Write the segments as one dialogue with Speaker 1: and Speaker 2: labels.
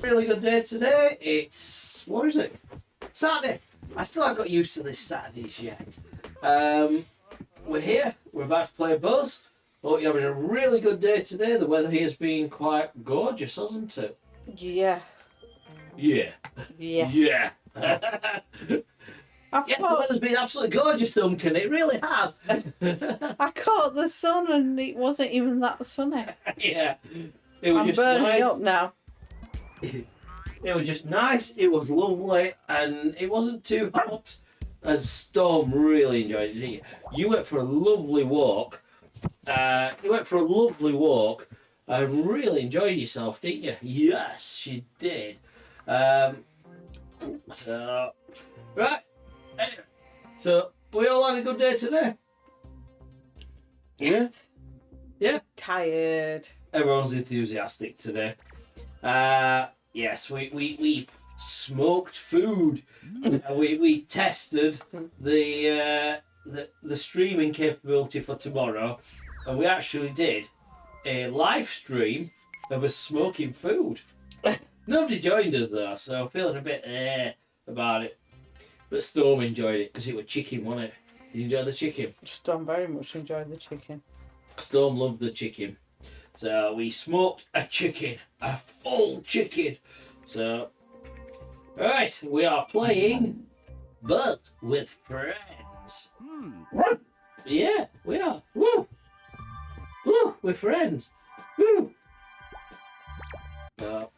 Speaker 1: really good day today. It's, what is it? Saturday. I still haven't got used to this Saturdays yet. We're here. We're about to play Buzz. Hope you're having a really good day today. The weather here has been quite gorgeous, hasn't it?
Speaker 2: Yeah.
Speaker 1: Yeah.
Speaker 2: Yeah.
Speaker 1: Yeah. Yeah, the weather's been absolutely gorgeous, Duncan. It really has.
Speaker 2: I caught the sun and it wasn't even that sunny.
Speaker 1: Yeah. It was
Speaker 2: I'm
Speaker 1: just
Speaker 2: burning
Speaker 1: nice.
Speaker 2: up now.
Speaker 1: It was just nice. It was lovely, and it wasn't too hot. And Storm really enjoyed it. Didn't you? You went for a lovely walk. And really enjoyed yourself, didn't you? Yes, she did. So right. Anyway, so we all had a good day today. Yeah. Yeah.
Speaker 2: Tired.
Speaker 1: Everyone's enthusiastic today. Yes, we smoked food. We tested the streaming capability for tomorrow, and we actually did a live stream of us smoking food. Nobody joined us though, so I'm feeling a bit about it. But Storm enjoyed it because it was chicken, wasn't it? Did you enjoy the chicken?
Speaker 2: Storm very much enjoyed the chicken.
Speaker 1: Storm loved the chicken. So we smoked a chicken, a full chicken. So, right, we are playing Buzz with Friends. Yeah, we are. Woo! Woo! We're friends. Woo! So,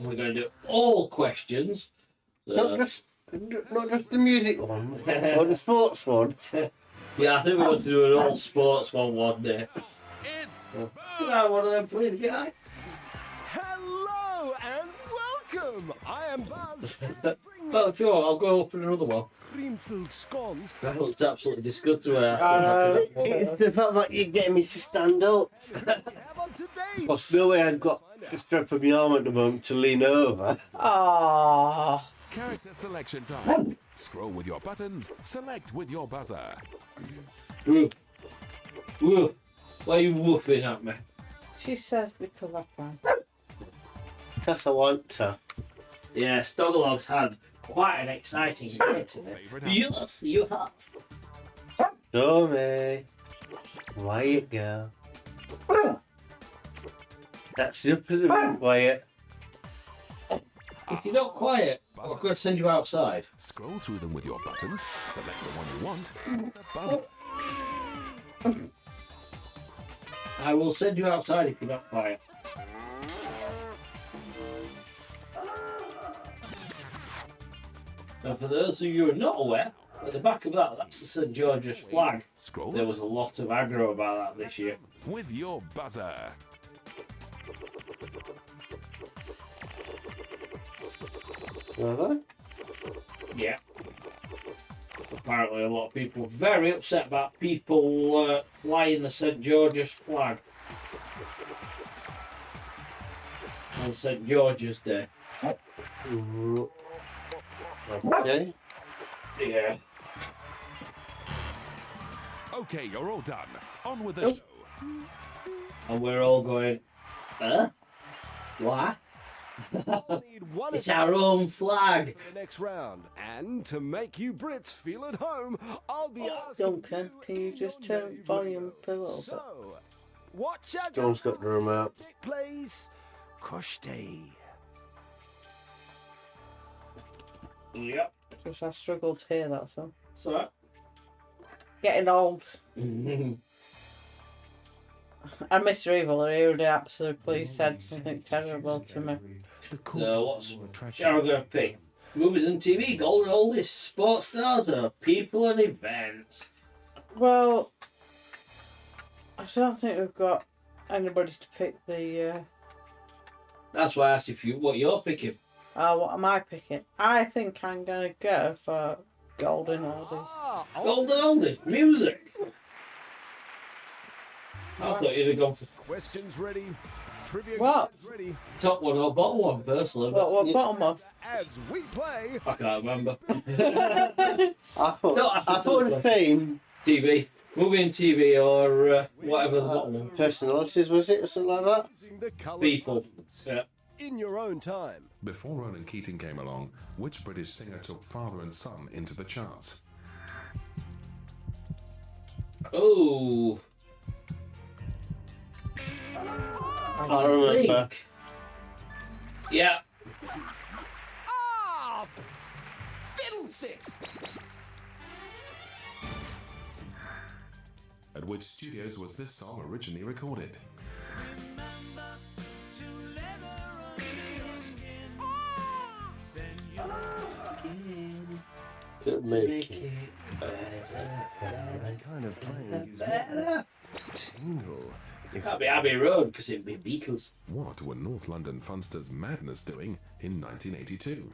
Speaker 1: we're going to do all questions.
Speaker 3: Not just the music ones, or the sports one.
Speaker 1: Yeah, I think we want to do an all sports one day.
Speaker 4: It's
Speaker 1: One of them, please, guy.
Speaker 4: Hello and welcome. I am Buzz.
Speaker 1: Well, sure, I'll go open another one.
Speaker 4: Cream-filled scones.
Speaker 1: That looks absolutely disgusting.
Speaker 3: It's the fact that you're getting me to stand up.
Speaker 4: We have on today.
Speaker 3: Plus, no way I've got the strap of my arm at the moment to lean over.
Speaker 2: Aww.
Speaker 5: Character selection time. Scroll with your buttons, select with your buzzer.
Speaker 1: Woo. Woo. Why are you woofing at me?
Speaker 2: She says because I can.
Speaker 3: Because I want to.
Speaker 1: Yeah, Stoggleog's had quite an exciting day today. Yes, you have.
Speaker 3: Show me. Wyatt girl. That's the opposite of Wyatt.
Speaker 1: If you're not quiet, I'm going to send you outside.
Speaker 5: Scroll through them with your buttons, select the one you want, the buzzer.
Speaker 1: I will send you outside if you're not quiet. And for those of you who are not aware, at the back of that's the St George's flag.
Speaker 5: Scroll
Speaker 1: There was a lot of aggro about that this year.
Speaker 5: with your buzzer.
Speaker 3: Really?
Speaker 1: Yeah. Apparently a lot of people were very upset about people flying the St George's flag on St George's Day.
Speaker 3: Okay.
Speaker 1: Yeah.
Speaker 5: Okay, you're all done. On with the show.
Speaker 1: And we're all going, what?
Speaker 4: Need one
Speaker 1: It's our own flag.
Speaker 4: for the next round. And to make you Brits feel at home, I'll be asking
Speaker 2: Duncan, can you just turn volume up a little bit?
Speaker 4: So, watch out.
Speaker 3: Storm's got the remote.
Speaker 4: Plays Kushti.
Speaker 1: Yep.
Speaker 2: Just I struggled to hear that, so.
Speaker 1: So.
Speaker 2: Getting old. And Mr. Evil, he already absolutely said something terrible to me.
Speaker 1: So what's Cheryl going to pick? Movies and TV, golden oldies, sports stars, or people and events?
Speaker 2: Well, I don't think we've got anybody to pick the.
Speaker 1: That's why I asked if you what you're picking.
Speaker 2: What am I picking? I think I'm gonna go for golden oldies.
Speaker 1: Golden oldies, music. I thought you'd have gone for
Speaker 4: Questions ready. Trivia
Speaker 2: What?
Speaker 4: games ready.
Speaker 1: top one or bottom one, personally. but
Speaker 2: What bottom of?
Speaker 4: As we play.
Speaker 1: I can't remember.
Speaker 3: I thought,
Speaker 1: No,
Speaker 3: I thought the theme
Speaker 1: TV, movie and TV, or whatever the bottom one.
Speaker 3: personalities was it or something like that?
Speaker 4: Using the colour
Speaker 1: People.
Speaker 4: buttons.
Speaker 1: Yeah.
Speaker 4: in your own time.
Speaker 5: Before Ronan Keating came along, which British singer took father and son into the charts?
Speaker 1: Oh.
Speaker 3: I remember.
Speaker 1: Yeah.
Speaker 4: Ah! Fiddlesticks!
Speaker 5: At which studios was this song originally recorded?
Speaker 3: To make it
Speaker 4: Kind of playing gives me
Speaker 1: Better.
Speaker 4: a tingle. If
Speaker 1: That'd be Abbey Road because it'd be Beatles.
Speaker 5: What were North London funsters Madness doing in 1982?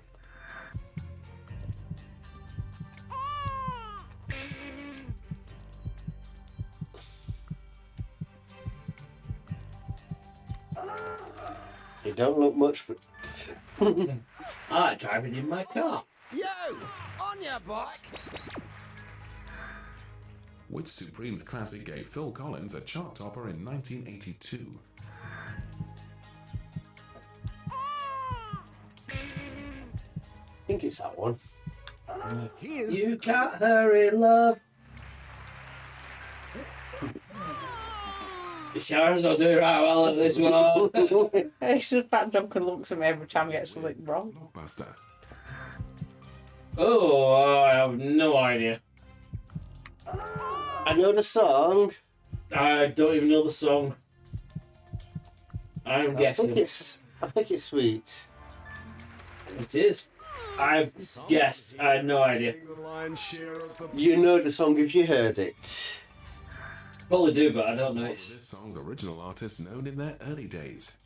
Speaker 3: you don't look much for.
Speaker 1: I'm driving in my car.
Speaker 4: Yo! On your bike!
Speaker 5: Which Supremes classic gave Phil Collins a chart topper in 1982?
Speaker 3: I think it's that one.
Speaker 4: Here's
Speaker 1: You can't hurry, love. Sharon's not doing right well at this one.
Speaker 2: It's just Pat Duncan looks at me every time he gets something wrong.
Speaker 5: Blockbuster.
Speaker 1: Oh, I have no idea.
Speaker 3: I know the song.
Speaker 1: I don't even know the song. I'm guessing.
Speaker 3: I think it's Sweet.
Speaker 1: It is. I've guessed. I had no idea.
Speaker 4: the lion's share of the
Speaker 3: You know the song if you heard it.
Speaker 1: Probably do, but I don't know.
Speaker 5: What
Speaker 1: It's
Speaker 5: was this song's original artist known in their early days?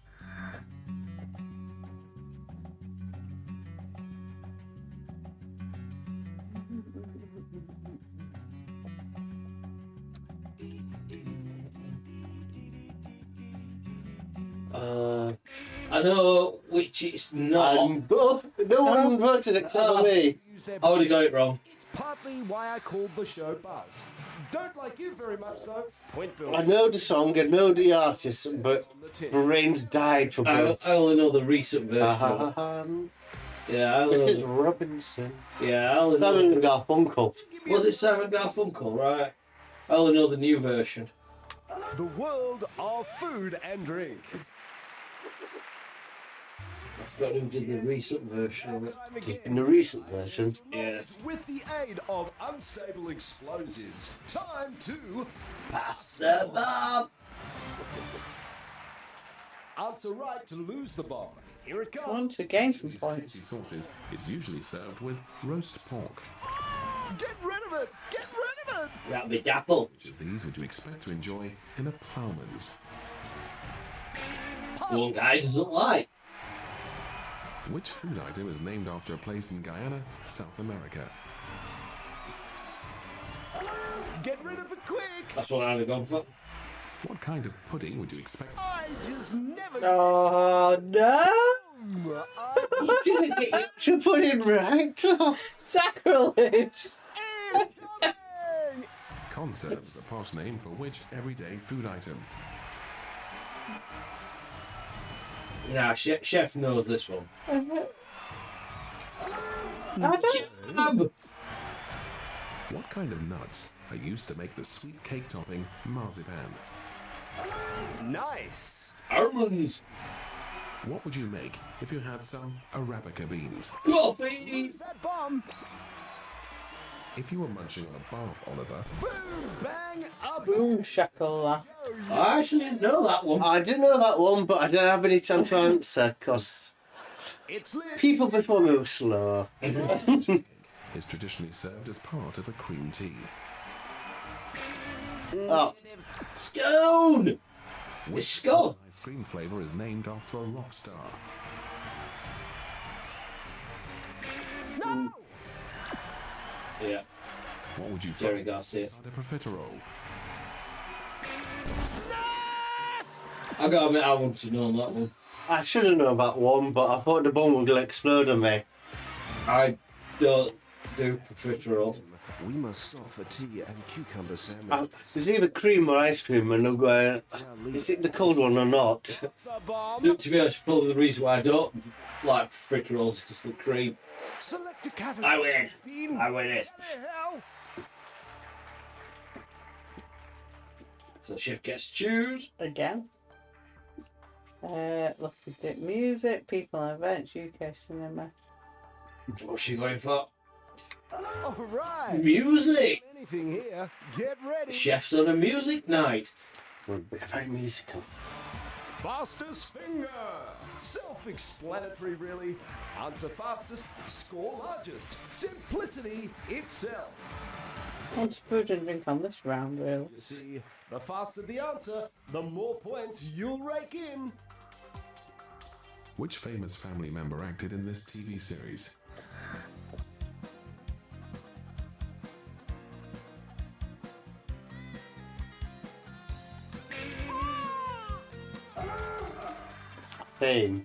Speaker 1: I know which it's not.
Speaker 3: No one voted except for me.
Speaker 4: use their
Speaker 1: I would have got it wrong.
Speaker 4: It's partly why I called the show Buzz. Don't like you very much though. Point Bill.
Speaker 3: I know the song, I know the artist, but brains died for
Speaker 1: I
Speaker 3: both.
Speaker 1: only know the recent version. of it. Yeah, I only
Speaker 3: This is
Speaker 1: know.
Speaker 3: Robinson.
Speaker 1: Yeah, I only
Speaker 3: Simon
Speaker 1: know.
Speaker 3: and Garfunkel.
Speaker 1: Was it Simon Garfunkel? Right. I only know the new version.
Speaker 4: The world of food and drink.
Speaker 1: I forgot who did the recent version of it.
Speaker 4: Time again.
Speaker 3: In the recent version.
Speaker 1: Yeah.
Speaker 4: With the aid of unstable explosives, time to
Speaker 1: Pass the bomb.
Speaker 4: answer right to lose the bomb. Here it
Speaker 2: I want
Speaker 4: comes.
Speaker 2: to gain some
Speaker 5: These
Speaker 2: points.
Speaker 5: tasty sauces is usually served with roast pork.
Speaker 4: Get rid of it! Get rid of it!
Speaker 1: That'd be Dapple.
Speaker 5: Which of these would you expect to enjoy in a ploughman's?
Speaker 1: One guy doesn't like.
Speaker 5: Which food item is named after a place in Guyana, South America?
Speaker 4: Get rid of it quick!
Speaker 1: That's what I'd have gone for.
Speaker 5: What kind of pudding would you expect?
Speaker 4: I just never
Speaker 2: Oh no!
Speaker 3: You didn't get your pudding right.
Speaker 2: Sacrilege!
Speaker 5: Conserve is a posh name for which everyday food item?
Speaker 1: Nah, chef knows this one.
Speaker 2: I don't.
Speaker 1: Jam.
Speaker 5: What kind of nuts are used to make the sweet cake topping marzipan?
Speaker 4: Nice!
Speaker 1: Almonds.
Speaker 5: What would you make if you had some Arabica beans?
Speaker 1: Coffee.
Speaker 4: Use that bomb!
Speaker 5: If you were munching on a bath, Oliver,
Speaker 4: Boom! Bang! Up!
Speaker 2: Boom shakalaka.
Speaker 1: I actually didn't know that one.
Speaker 3: I didn't know that one, but I didn't have any time to answer because
Speaker 4: It's lit!
Speaker 3: people before me were slow.
Speaker 5: is traditionally served as part of a cream tea.
Speaker 3: Oh,
Speaker 1: Scone. It's scone.
Speaker 5: Ice cream flavour is named after a rock star.
Speaker 4: No!
Speaker 1: Yeah.
Speaker 5: What would you
Speaker 1: Jerry
Speaker 5: find
Speaker 1: Garcia.
Speaker 5: inside a profiterole?
Speaker 4: Yes!
Speaker 1: I gotta admit, I want to know that one.
Speaker 3: I should have known that one, but I thought the bomb would explode on me.
Speaker 1: I don't do profiterole.
Speaker 3: We must stop for tea and cucumber sandwich. There's either cream or ice cream, and I'm going, is it the cold one or not?
Speaker 4: The bomb.
Speaker 1: To be honest, probably the reason why I don't like fritterolls is because of the cream.
Speaker 4: Select a category.
Speaker 1: I win.
Speaker 4: Bean.
Speaker 1: I win it.
Speaker 4: What the hell?
Speaker 1: So the chef gets to choose.
Speaker 2: Again. Lucky Dip Music, People and Events, UK Cinema.
Speaker 1: What's she going for?
Speaker 4: All right.
Speaker 1: Music.
Speaker 4: Anything here? Get ready.
Speaker 1: Chef's on a music night.
Speaker 3: We're very musical.
Speaker 4: Fastest finger. Self-explanatory, really. Answer fastest, score largest. Simplicity itself.
Speaker 2: Want food and drink on this round, really.
Speaker 4: You see, the faster the answer, the more points you'll rake in.
Speaker 5: Which famous family member acted in this TV series?
Speaker 3: Fame.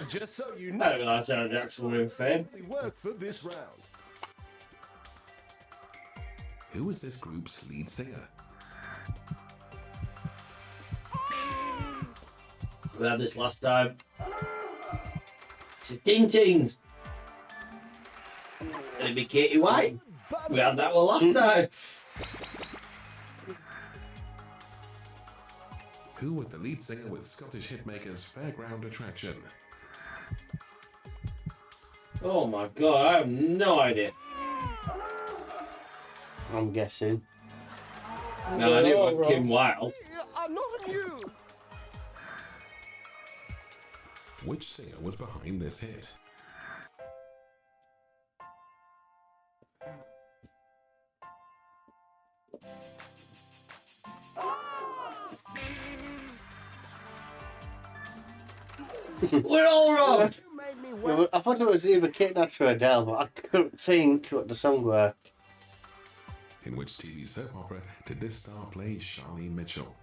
Speaker 4: Just so you
Speaker 1: I
Speaker 4: know,
Speaker 1: don't know Janet Jackson with fame.
Speaker 4: we work for this round.
Speaker 5: Who was this group's lead singer?
Speaker 1: We had this last time. It's a Ting Tings. And it'd be Katie White. We had that one last time.
Speaker 5: Who was the lead singer with Scottish hitmakers Fairground Attraction?
Speaker 1: Oh my god, I have no idea.
Speaker 3: I'm guessing.
Speaker 1: No, I knew
Speaker 2: All
Speaker 1: about Kim Wilde.
Speaker 4: I'm not you.
Speaker 5: Which singer was behind this hit?
Speaker 1: We're all wrong.
Speaker 4: You made me wait.
Speaker 3: I thought it was either Kate Nash or Adele, but I couldn't think what the song were.
Speaker 5: In which TV soap opera did this star play Charlene Mitchell?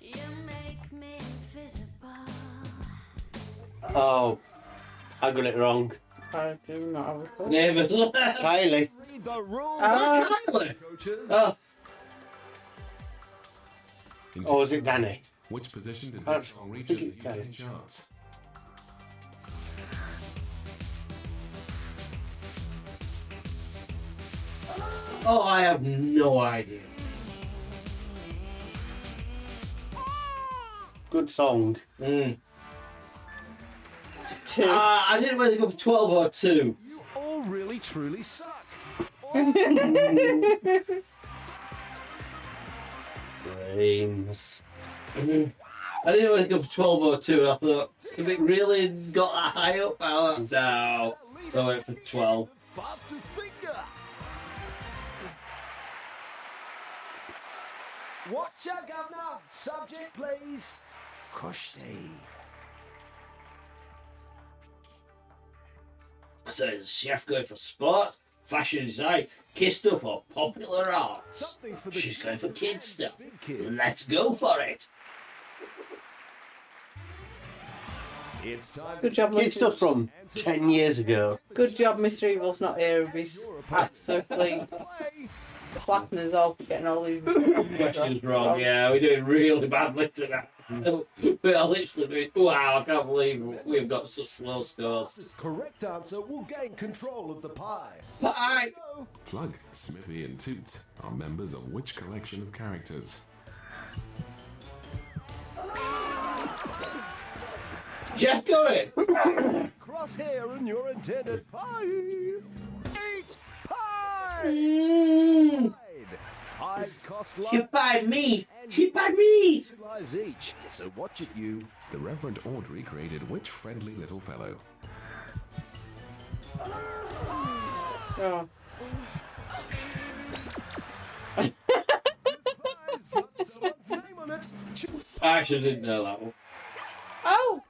Speaker 6: You make me invisible.
Speaker 3: Oh, I got it wrong.
Speaker 2: I do not have a clue.
Speaker 1: Neighbours.
Speaker 3: Kylie.
Speaker 4: Read the rules.
Speaker 1: Kylie.
Speaker 4: Coaches.
Speaker 1: Oh,
Speaker 5: In
Speaker 3: Or was it Danny?
Speaker 5: Which position did
Speaker 3: I
Speaker 5: this song reach in
Speaker 3: think
Speaker 5: the
Speaker 3: it
Speaker 5: UK
Speaker 3: can.
Speaker 5: charts?
Speaker 1: oh, I have no idea.
Speaker 3: Good song.
Speaker 1: Mm.
Speaker 2: Two.
Speaker 1: I didn't really go for 12 or 2.
Speaker 4: You all really truly suck.
Speaker 3: Brains.
Speaker 1: Mhm. I didn't really go for 12 or 2, and I thought, if it really got that high up, no. So I went for 12.
Speaker 4: Fastest finger. Watch out, Governor. Subject, please. Kushti.
Speaker 1: So is the chef going for sport, fashion design, kid stuff, or popular arts?
Speaker 4: Something for the
Speaker 1: She's going for
Speaker 4: children
Speaker 1: kid
Speaker 4: and
Speaker 1: stuff.
Speaker 4: big kids.
Speaker 1: Let's go for it.
Speaker 4: It's time
Speaker 2: Good job,
Speaker 3: It's
Speaker 2: Mr.
Speaker 3: stuff from 10 years ago.
Speaker 2: Good job, Mr. Evil's not here. He's absolutely
Speaker 4: play.
Speaker 2: slapping us all for getting all these
Speaker 1: Questions wrong, yeah, we're doing really badly tonight. We are literally doing, wow, I can't believe we've got such low scores.
Speaker 4: This correct answer will gain control of the pie.
Speaker 1: Pie!
Speaker 4: So,
Speaker 5: Plug, Smithy, and Toots are members of which collection of characters?
Speaker 1: Jeff got it!
Speaker 4: crosshair and your intended pie. Eat pie!
Speaker 1: Mm,
Speaker 4: Pies cost
Speaker 1: she pied me! She pied me!
Speaker 4: lives each, so watch it, you.
Speaker 5: The Reverend Audrey created which friendly little fellow?
Speaker 2: Oh.
Speaker 4: Pies got someone's name on it.
Speaker 1: I actually didn't know that one.
Speaker 2: Oh!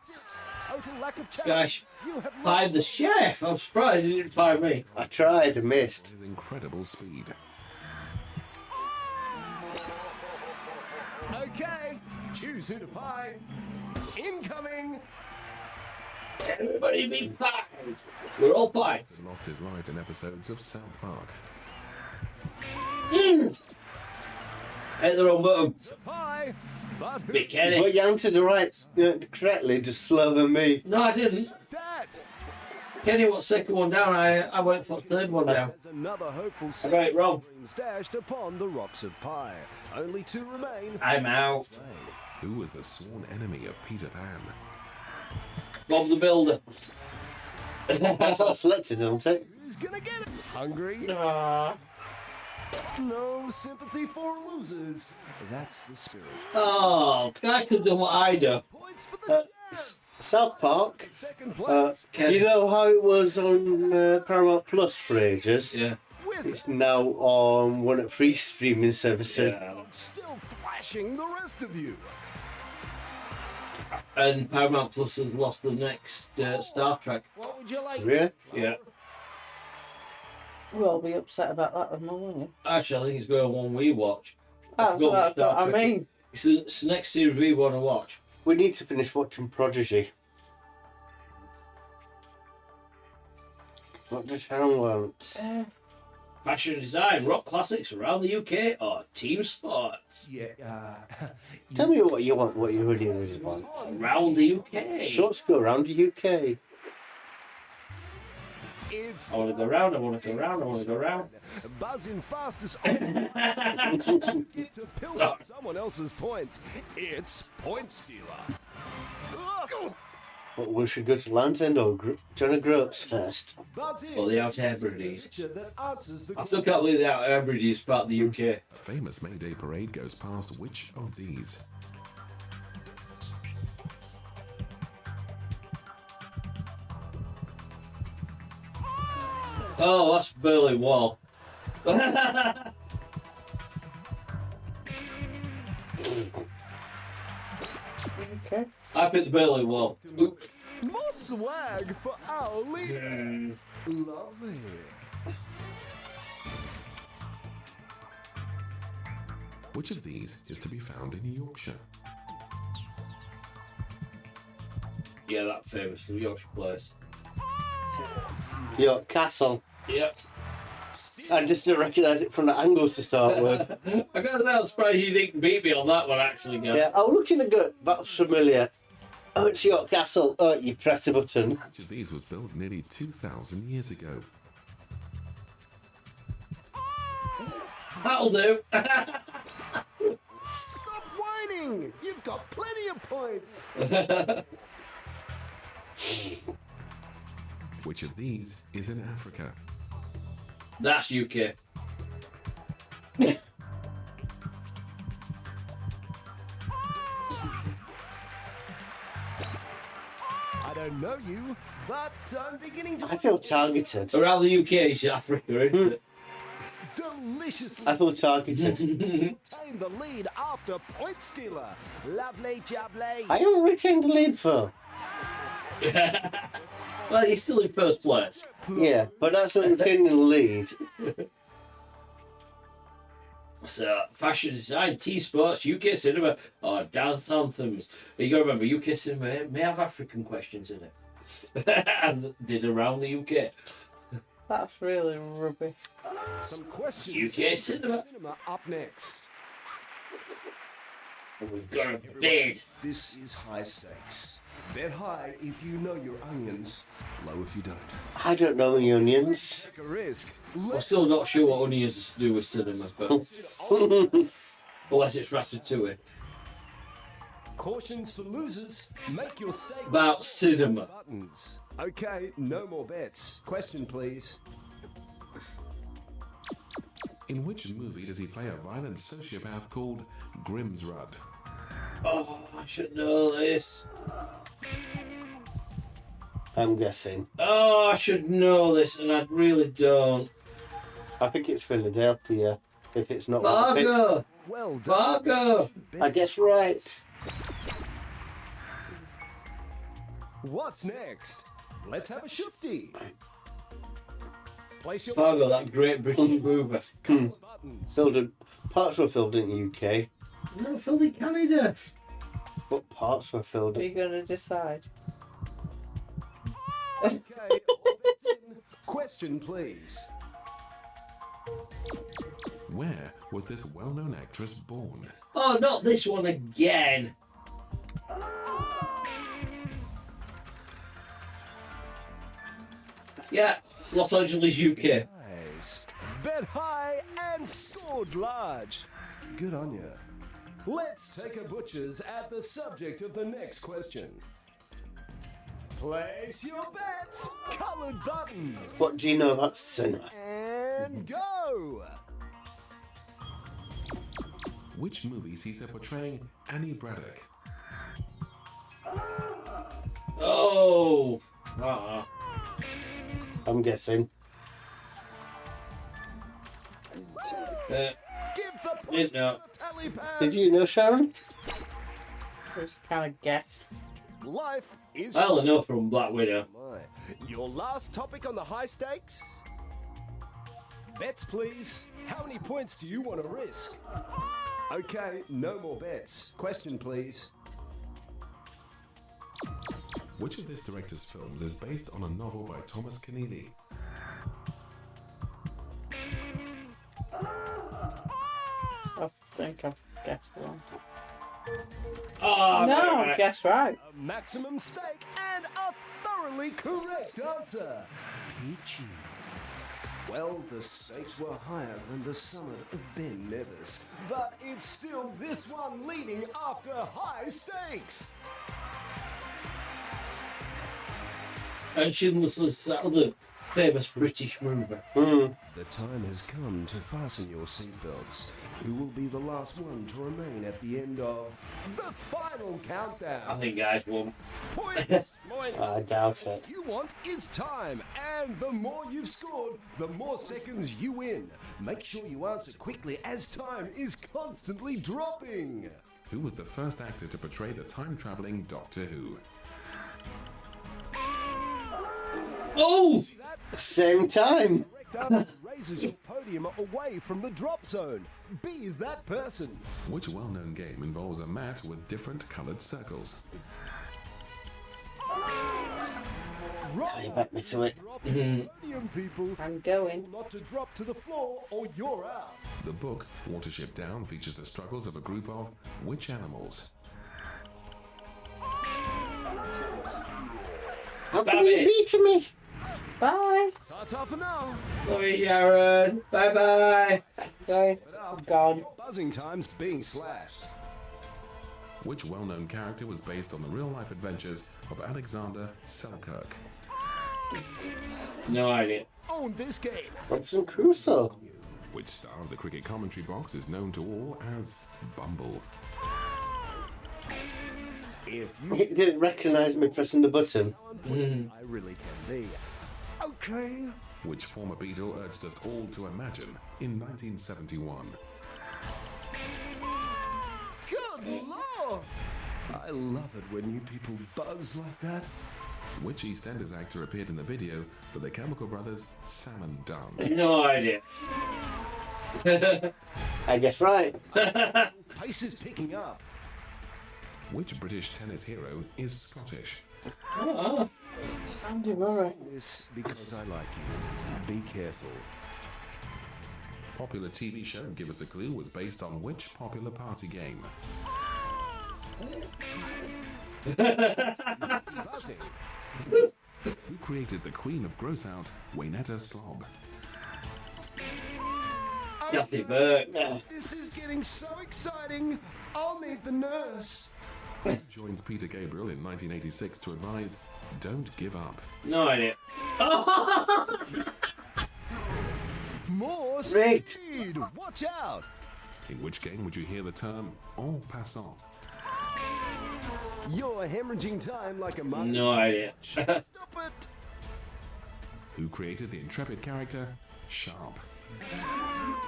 Speaker 4: Total lack of challenge.
Speaker 1: Gosh,
Speaker 4: You have
Speaker 1: pied the chef! I'm surprised he didn't pie me.
Speaker 3: I tried and missed.
Speaker 5: His incredible speed.
Speaker 4: Okay, choose who to pie. Incoming.
Speaker 1: Everybody be pied. We're all pied.
Speaker 5: He lost his life in episodes of South Park.
Speaker 1: Hit the wrong button.
Speaker 4: Pie. But who
Speaker 1: Big Kenny.
Speaker 3: But you answered correctly, just slower than me.
Speaker 1: No, I didn't.
Speaker 4: that?
Speaker 1: Kenny was second one down. I went for third one down.
Speaker 4: There's another hopeful
Speaker 1: I got it wrong.
Speaker 4: dreams dashed upon the rocks of pie. Only 2 remain.
Speaker 1: I'm out.
Speaker 5: Who was the sworn enemy of Peter Pan?
Speaker 1: Bob the Builder.
Speaker 3: That's what I selected, isn't it?
Speaker 4: Who's gonna get it? Hungry? No sympathy for losers. That's the spirit.
Speaker 1: Oh, I could do what I do.
Speaker 4: Points for the
Speaker 3: South Park.
Speaker 4: second place.
Speaker 3: You know how it was on Paramount Plus for ages?
Speaker 1: Yeah.
Speaker 4: With
Speaker 3: It's now on one of the free streaming services.
Speaker 4: still flashing the rest of you.
Speaker 1: And Paramount Plus has lost the next Star Trek.
Speaker 4: What would you like?
Speaker 3: Really?
Speaker 1: Yeah.
Speaker 2: We'll all be upset about that, then, won't we?
Speaker 1: Actually, I think it's going on one we watch.
Speaker 2: That's
Speaker 1: Go
Speaker 2: what
Speaker 1: Star
Speaker 2: I
Speaker 1: Trek.
Speaker 2: mean.
Speaker 1: It's the next series we want to watch.
Speaker 3: We need to finish watching Prodigy. What does Sharon want?
Speaker 1: Fashion and design, rock classics around the UK, or team sports
Speaker 3: Tell me what you want, what you really want.
Speaker 1: around the UK.
Speaker 3: So let's go around the UK.
Speaker 4: It's
Speaker 1: I want to go round. I want to go round. I want to go round.
Speaker 4: buzzing fastest on get to pilfer someone else's points. It's Point Stealer. Ugh.
Speaker 3: But we should go to Land's End or John O'Groats first.
Speaker 4: Buzzing.
Speaker 1: Or the Outer Hebrides.
Speaker 4: That answers the
Speaker 1: I still can't believe the Outer Hebrides is part of the UK.
Speaker 5: A famous May Day parade goes past which of these?
Speaker 1: Oh, that's Burley Wall.
Speaker 2: Okay.
Speaker 1: I picked the Burley Wall. Oop.
Speaker 4: more swag for our leader. Lovely.
Speaker 5: Which of these is to be found in Yorkshire?
Speaker 1: Yeah, that famous Yorkshire place.
Speaker 3: York Castle.
Speaker 1: Yep.
Speaker 3: I just didn't recognise it from the angle to start with.
Speaker 1: I gotta say, I'm surprised you didn't beat me on that one, actually, guys.
Speaker 3: Yeah, I'm looking at good. That's familiar. Oh, it's York Castle. Oh, you press the button.
Speaker 5: Which of these was built nearly 2,000 years ago?
Speaker 1: That'll do.
Speaker 4: Stop whining. You've got plenty of points.
Speaker 5: Which of these is in Africa?
Speaker 1: That's UK.
Speaker 4: I don't know you, but I'm beginning to
Speaker 3: I feel targeted.
Speaker 1: Around the UK, it's Africa, isn't it?
Speaker 4: delicious.
Speaker 3: I feel targeted.
Speaker 4: Retain the lead after Point Stealer. Lovely jubbly.
Speaker 3: I am retained the lead for.
Speaker 1: Well, he's still in first place.
Speaker 3: Yeah, but that's not retaining the lead.
Speaker 1: So, fashion design, tea sports, UK cinema, or dance anthems. But you gotta remember, UK cinema may have African questions in it. As did around the UK.
Speaker 2: That's really rubbish.
Speaker 4: Some questions.
Speaker 1: UK cinema.
Speaker 4: Up next.
Speaker 1: And we've got a bid.
Speaker 4: This is high stakes. Bet high if you know your onions, low if you don't.
Speaker 3: I don't know the onions.
Speaker 4: Take a risk.
Speaker 1: I'm still not sure what onions has to do with cinema, but unless it's ratatouille.
Speaker 4: Cautions for losers. Make your say
Speaker 1: About cinema.
Speaker 4: buttons. Okay, no more bets. Question, please.
Speaker 5: In which movie does he play a violent sociopath called Grimsrud?
Speaker 1: Oh, I should know this.
Speaker 3: I'm guessing.
Speaker 1: Oh, I should know this, and I really don't.
Speaker 3: I think it's Philadelphia. If it's not what I picked.
Speaker 1: Fargo!
Speaker 4: Well done.
Speaker 1: Fargo!
Speaker 3: I guess right.
Speaker 4: What's next? Let's have a shifty. Place your
Speaker 1: Fargo, that great British movie.
Speaker 4: buttons.
Speaker 3: Filmed in, parts were filmed in the UK.
Speaker 1: No, filmed in Canada.
Speaker 3: What parts were filled
Speaker 2: Are
Speaker 3: in?
Speaker 2: you going to decide?
Speaker 4: Okay, all bets in. Question, please.
Speaker 5: Where was this well-known actress born?
Speaker 1: Oh, not this one again. Yeah, Los Angeles, UK.
Speaker 4: Nice. Bet high and scored large. Good on you. Let's take a butcher's at the subject of the next question. Place your bets. Colored buttons.
Speaker 3: What do you know about cinema?
Speaker 4: And go.
Speaker 5: Which movie sees her portraying Annie Braddock?
Speaker 1: Oh.
Speaker 3: I'm guessing.
Speaker 4: Give the
Speaker 1: Didn't
Speaker 4: points
Speaker 1: know.
Speaker 4: to the tally pad.
Speaker 3: Did you know, Sharon?
Speaker 2: Just kind of guess.
Speaker 4: Life is.
Speaker 1: I only know from Black Widow.
Speaker 4: My. Your last topic on the high stakes? Bets, please. How many points do you want to risk? Okay, no more bets. Question, please.
Speaker 5: Which of this director's films is based on a novel by Thomas Keneally?
Speaker 2: I think I've guessed wrong.
Speaker 1: Oh,
Speaker 2: No,
Speaker 1: right.
Speaker 2: guess right.
Speaker 4: A maximum stake and a thoroughly correct answer. Peachy. Well, the stakes were higher than the summit of Ben Nevis, but it's still this one leading after high stakes.
Speaker 1: And Schindler's List, that other famous British movie.
Speaker 4: The time has come to fasten your seatbelts. Who will be the last one to remain at the end of the final
Speaker 1: I
Speaker 4: countdown?
Speaker 1: think guys won.
Speaker 4: Points! Points!
Speaker 3: I doubt it.
Speaker 4: What you want is time, and the more you've scored, the more seconds you win. Make sure you answer quickly as time is constantly dropping.
Speaker 5: Who was the first actor to portray the time-traveling Doctor Who?
Speaker 1: Oh!
Speaker 3: Same time.
Speaker 4: Correct answer raises your podium away from the drop zone. Be that person.
Speaker 5: Which well-known game involves a mat with different coloured circles?
Speaker 4: Roll.
Speaker 3: You bet me to it.
Speaker 4: Drop the podium, people.
Speaker 2: I'm going.
Speaker 4: Not to drop to the floor or you're out.
Speaker 5: The book, Watership Down, features the struggles of a group of which animals?
Speaker 3: How
Speaker 1: Damn
Speaker 3: can you
Speaker 1: it.
Speaker 3: beat me?
Speaker 2: Bye.
Speaker 4: Ta-ta for now.
Speaker 1: Sorry, Sharon. Bye-bye.
Speaker 2: Bye. I'm gone.
Speaker 4: Buzzing time's being slashed.
Speaker 5: Which well-known character was based on the real-life adventures of Alexander Selkirk?
Speaker 1: No idea.
Speaker 4: Own this game.
Speaker 3: Robinson Crusoe.
Speaker 5: Which star of the cricket commentary box is known to all as Bumble?
Speaker 4: If you
Speaker 3: He didn't recognise me pressing the button.
Speaker 4: I really can be. Okay.
Speaker 5: Which former Beatle urged us all to imagine in 1971?
Speaker 4: Good lord! I love it when you people buzz like that.
Speaker 5: Which EastEnders actor appeared in the video for the Chemical Brothers' Salmon Dance?
Speaker 1: No idea.
Speaker 3: I guess right.
Speaker 4: Pace is picking up.
Speaker 5: Which British tennis hero is Scottish?
Speaker 2: Andy Murray.
Speaker 4: This because I like you. Be careful.
Speaker 5: Popular TV show Give Us a Clue was based on which popular party game?
Speaker 4: Buzzing.
Speaker 5: Who created the Queen of Grossout, Waynetta Slob?
Speaker 1: Kathy Burke.
Speaker 4: This is getting so exciting. I'll need the nurse.
Speaker 5: Joined Peter Gabriel in 1986 to advise, don't give up.
Speaker 1: No idea.
Speaker 4: More
Speaker 3: Great.
Speaker 4: speed. Watch out.
Speaker 5: In which game would you hear the term en passant?
Speaker 4: You're hemorrhaging time like a mug.
Speaker 1: No idea.
Speaker 4: Stop it.
Speaker 5: Who created the intrepid character Sharp?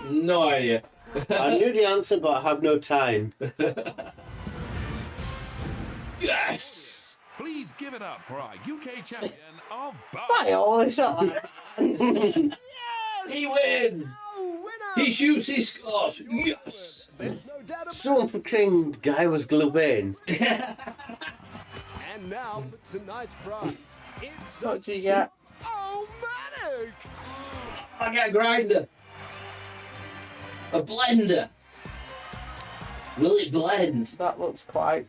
Speaker 1: No idea.
Speaker 3: I knew the answer, but I have no time.
Speaker 1: Yes!
Speaker 5: Please give it up for our UK champion of
Speaker 2: I always thought that.
Speaker 1: He wins!
Speaker 4: Oh, winner!
Speaker 1: He shoots, he scores. Yes.
Speaker 4: There's no doubt about
Speaker 3: Someone proclaimed Guy was gloving.
Speaker 4: it. And now for tonight's prize. It's
Speaker 2: What do you get?
Speaker 4: Omatic!
Speaker 1: I get a grinder. A blender. Will it blend?
Speaker 2: That looks quite.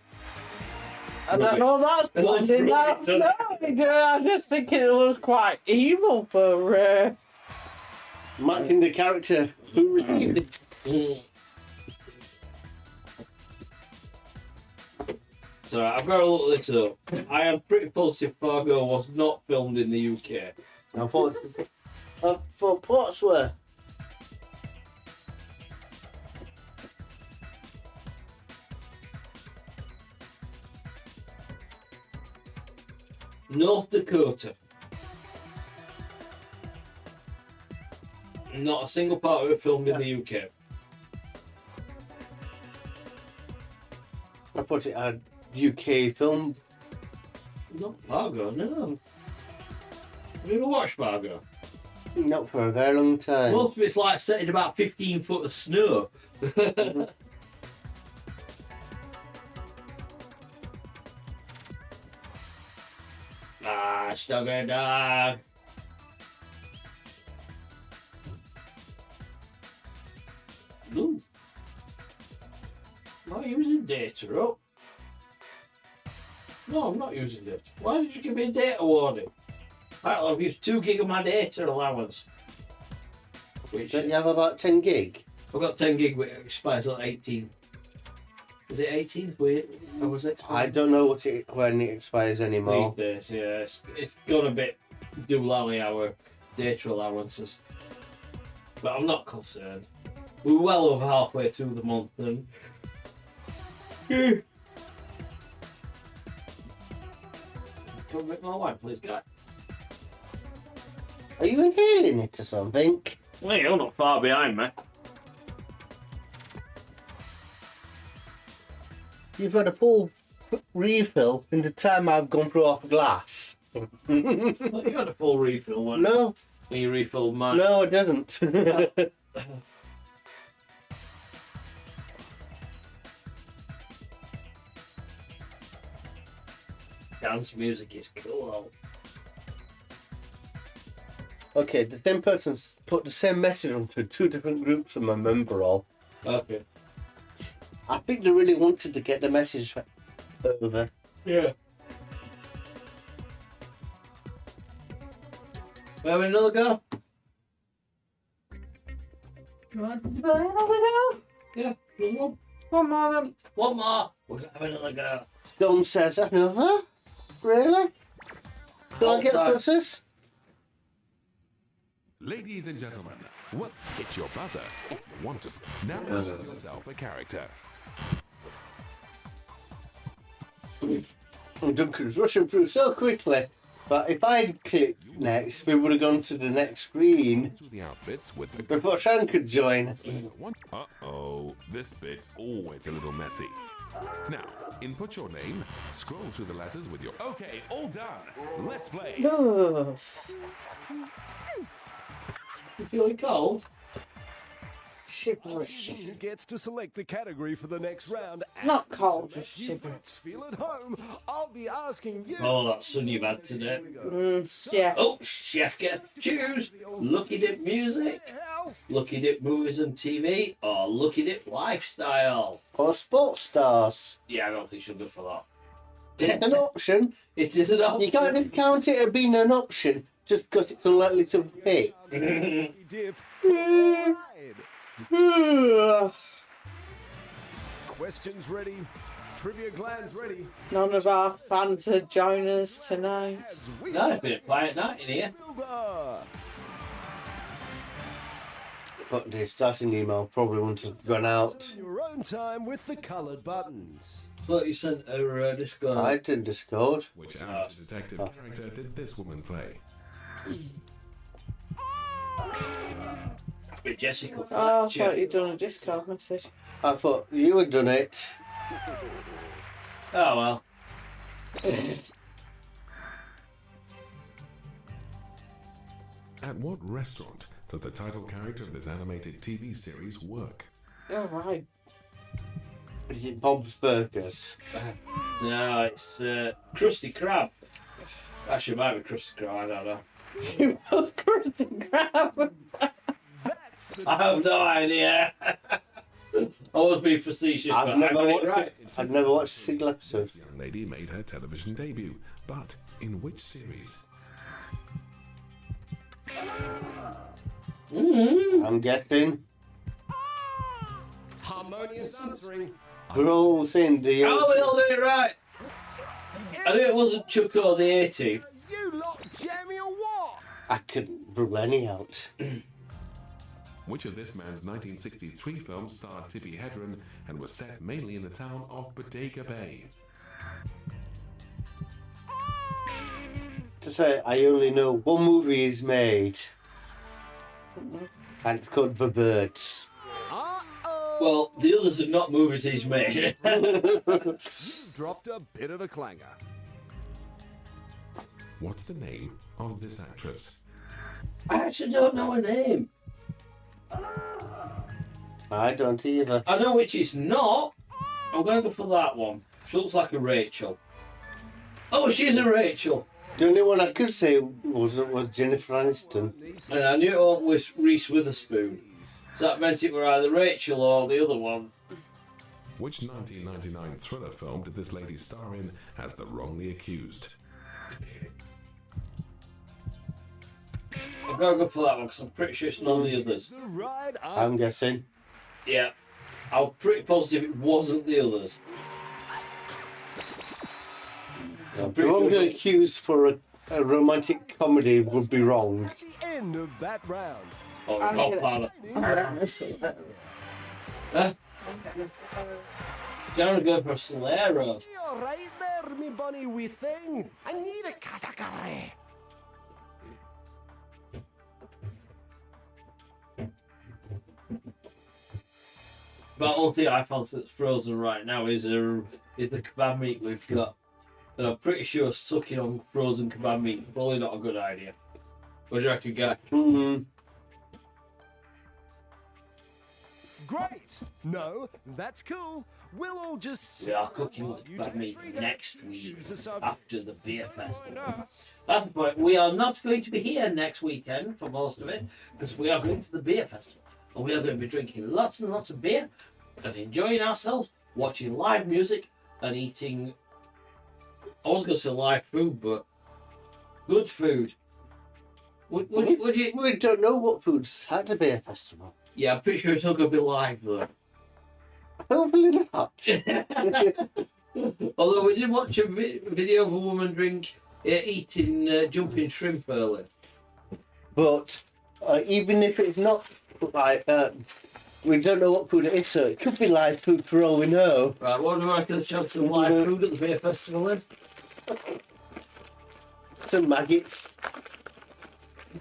Speaker 2: I don't know that's blending. That, no, I'm just thinking it was quite evil for.
Speaker 3: Matching the character who received it.
Speaker 1: So I've got to look this up. I am pretty positive Fargo was not filmed in the UK.
Speaker 3: I thought Portsworth.
Speaker 1: North Dakota. Not a single part of it filmed in the UK.
Speaker 3: I thought it had UK film.
Speaker 1: Not Fargo, no. Have you ever watched Fargo?
Speaker 3: Not for a very long time.
Speaker 1: Most of it's like set in about 15 foot of snow. Still going down. Ooh. Am I using data up? No, I'm not using data. Why did you give me a data warning? I've used 2 gig of my data allowance. Which
Speaker 3: Don't you have about 10 gig?
Speaker 1: I've got 10 gig, which expires on 18. Is it 18? Or was it?
Speaker 3: I don't know when it expires anymore.
Speaker 1: These days, yeah. It's gone a bit doolally, our data allowances. But I'm not concerned. We're well over halfway through the month and... Don't make my wife, please, guy.
Speaker 3: Are you inhaling it or something?
Speaker 1: Hey, you're not far behind me.
Speaker 3: You've had a full refill in the time I've gone through half a glass.
Speaker 1: Well, you had a full refill one.
Speaker 3: No,
Speaker 1: When you refilled mine.
Speaker 3: no, I didn't.
Speaker 1: Dance music is cool.
Speaker 3: Okay, the same person's put the same message onto 2 different groups I'm a member of.
Speaker 1: Okay.
Speaker 3: I think they really wanted to get the message over.
Speaker 1: Yeah. We have another go?
Speaker 2: You want to play another go?
Speaker 1: Yeah, one more.
Speaker 2: One more then.
Speaker 1: One more. We're gonna have another go.
Speaker 3: Stone says, another? Really? Do I get
Speaker 1: All-time.
Speaker 3: buses?
Speaker 5: Ladies and gentlemen, hit your buzzer if you want to. Now choose yourself a character.
Speaker 3: Duncan's rushing through so quickly, but if I'd clicked next, we would have gone to the next screen
Speaker 5: To the outfits with the
Speaker 3: before Tran could join.
Speaker 5: Uh-oh, this bit's always a little messy. Now, input your name, scroll through the letters with your... Okay, all done. Let's play.
Speaker 2: No.
Speaker 1: You feeling cold?
Speaker 2: Shiverish.
Speaker 4: Who gets to select the category for the next round?
Speaker 2: Not cold, just
Speaker 4: You
Speaker 2: shiverish.
Speaker 4: folks feel at home. I'll be asking you.
Speaker 1: Oh, that sun you've had today.
Speaker 2: Yeah.
Speaker 1: Oh, chef gets to choose. Looking at music,
Speaker 4: How?
Speaker 1: looking at movies and TV, or looking at lifestyle.
Speaker 3: Or sports stars.
Speaker 1: Yeah, I don't think she'll go for that.
Speaker 3: It's an option.
Speaker 1: It is an option.
Speaker 3: You can't discount it as being an option just because it's unlikely to hit.
Speaker 4: Dip. Right. Questions ready. Trivia glands ready.
Speaker 2: None of our fans are joining us tonight.
Speaker 4: As we
Speaker 1: No, it's been a quiet night in here.
Speaker 4: over.
Speaker 3: But the starting email probably wouldn't have gone out.
Speaker 4: Your own time with the coloured buttons.
Speaker 1: Thought you sent her Discord.
Speaker 3: I did Discord.
Speaker 5: Which amateur detective character did this woman play?
Speaker 1: With Jessica
Speaker 2: Oh, I
Speaker 1: Fletcher.
Speaker 2: thought you'd done a Discord message.
Speaker 3: I thought you had done it.
Speaker 1: Oh well.
Speaker 5: At what restaurant does the title character of this animated TV series work?
Speaker 2: Oh, right.
Speaker 3: Is it Bob's Burgers?
Speaker 1: No, it's Krusty Krab. Actually, it might be Krusty Krab, I don't know.
Speaker 2: It was Krusty Krab.
Speaker 1: I have no idea. I was being facetious, but I got it right.
Speaker 3: I've never watched a single episode.
Speaker 5: This young lady made her television debut, but in which series?
Speaker 3: I'm guessing.
Speaker 4: Harmonious answering.
Speaker 3: We're all saying the.
Speaker 1: Oh, we all do it right. I knew it wasn't Chuck or the A-Team.
Speaker 4: You lot jammy or what?
Speaker 3: I couldn't rule any out.
Speaker 5: Which of this man's 1963 film starred Tippi Hedren and was set mainly in the town of Bodega Bay?
Speaker 3: To say, I only know one movie he's made. And it's called The Birds.
Speaker 1: Well, the others are not movies he's made.
Speaker 4: You've dropped a bit of a clanger.
Speaker 5: What's the name of this actress?
Speaker 1: I actually don't know her name.
Speaker 3: I don't either.
Speaker 1: I know which it's not. I'm going to go for that one. She looks like a Rachel. Oh, she's a Rachel.
Speaker 3: The only one I could say was Jennifer Aniston.
Speaker 1: And I knew it was Reese Witherspoon. So that meant it were either Rachel or the other one.
Speaker 5: Which 1999 thriller film did this lady star in as the wrongly accused?
Speaker 1: I'm going to go for that one because I'm pretty sure it's none of the others.
Speaker 4: The right
Speaker 3: I'm guessing.
Speaker 1: Yeah. I'm pretty positive it wasn't the others. So I'm
Speaker 3: The
Speaker 1: pretty
Speaker 3: wrongly
Speaker 1: sure
Speaker 3: accused for a romantic comedy would be wrong.
Speaker 4: the end of that round.
Speaker 1: Oh,
Speaker 2: I'm
Speaker 1: not
Speaker 2: gonna-
Speaker 1: Father. Huh? Gonna go for Solero.
Speaker 4: You're right there, me bunny wee thing. I need a category.
Speaker 1: But the only thing I fancy that's frozen right now is the kebab meat we've got. And I'm pretty sure sucking on frozen kebab meat is probably not a good idea. What do you reckon, guy?
Speaker 3: Mm-hmm.
Speaker 4: Great. No, that's cool. We'll all just.
Speaker 1: We are cooking with
Speaker 4: You
Speaker 1: kebab
Speaker 4: take
Speaker 1: meat
Speaker 4: 3 days
Speaker 1: next
Speaker 4: to
Speaker 1: week
Speaker 4: choose a subject.
Speaker 1: after the beer festival. That's the point. We are not going to be here next weekend for most of it because we are going to the beer festival. And we are going to be drinking lots and lots of beer and enjoying ourselves, watching live music and eating. I was going to say live food, but good food. Would you?
Speaker 3: We don't know what food's at the beer festival.
Speaker 1: Yeah, I'm pretty sure it's not going to be live though.
Speaker 3: Hopefully not.
Speaker 1: Although we did watch a video of a woman eating jumping shrimp earlier.
Speaker 3: But even if it's not like we don't know what food it is, so it could be live food for all we know.
Speaker 1: Right, what do I reckon the chance of live food at the beer festival is?
Speaker 3: Some maggots.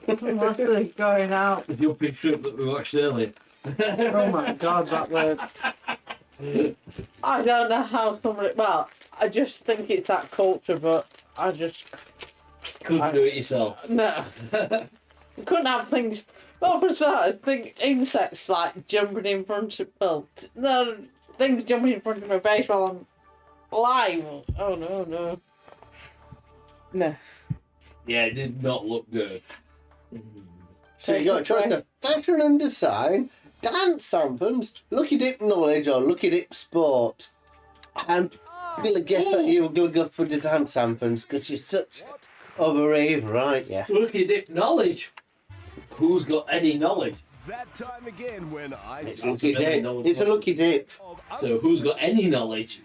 Speaker 2: What's this going out?
Speaker 1: The jumping shrimp that we watched earlier.
Speaker 2: Oh my god, that word. I don't know how somebody. Well, I just think it's that culture, but I just.
Speaker 1: Couldn't do it yourself.
Speaker 2: No. You couldn't have things. Well, for starters, think insects like jumping in front of. Well, no, things jumping in front of my face while I'm live. Oh no, no. No.
Speaker 1: Yeah, it did not look good.
Speaker 3: So you got a choice of fashion and design, dance anthems, lucky dip knowledge, or lucky dip sport. And I'm gonna guess that you were gonna go for the dance anthems because you're such of a raver, aren't you?
Speaker 1: Lucky dip knowledge. Who's got any knowledge?
Speaker 4: That time again when I.
Speaker 3: It's
Speaker 1: That's
Speaker 3: lucky
Speaker 1: a really
Speaker 3: dip.
Speaker 1: knowledge
Speaker 3: It's a
Speaker 1: one.
Speaker 3: lucky dip.
Speaker 1: So who's got any knowledge?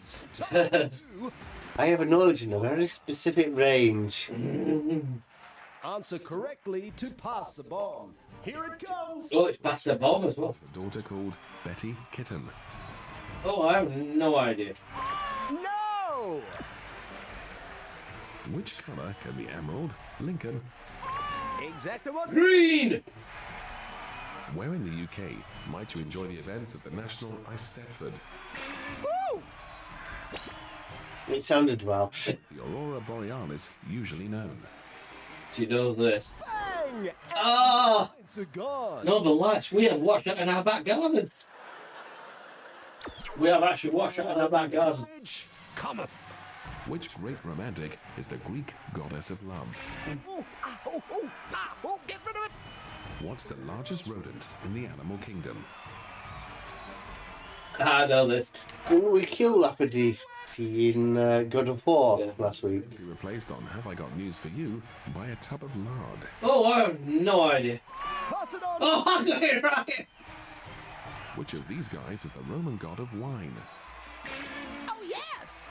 Speaker 3: I have a knowledge in a very specific range.
Speaker 4: Answer correctly to pass the bomb. Here it comes.
Speaker 1: Oh, it's past the bomb as well.
Speaker 5: The daughter called Betty Kitten.
Speaker 1: Oh, I have no idea.
Speaker 4: No.
Speaker 5: Which colour can be emerald, Lincoln?
Speaker 4: Exactement.
Speaker 1: Green!
Speaker 5: Where in the UK might you enjoy the events of the National Ice Stepford?
Speaker 3: It sounded Welsh.
Speaker 5: The Aurora Borealis usually known.
Speaker 1: She knows this.
Speaker 4: Hey, Bang!
Speaker 1: Oh!
Speaker 4: It's a god.
Speaker 1: Northern Lights, we have watched that in our back garden. We have actually watched that in our back garden.
Speaker 4: Age cometh.
Speaker 5: Which great romantic is the Greek goddess of love?
Speaker 4: Get rid of it.
Speaker 5: What's the largest rodent in the animal kingdom?
Speaker 1: I know this.
Speaker 3: Didn't we kill Aphrodite in God of War
Speaker 1: Yeah.
Speaker 3: last week?
Speaker 5: Be replaced on Have I Got News for You by a tub of lard.
Speaker 1: Oh, I have no idea.
Speaker 4: Pass it on.
Speaker 1: Oh, I got it right.
Speaker 5: Which of these guys is the Roman god of wine?
Speaker 4: Oh, yes.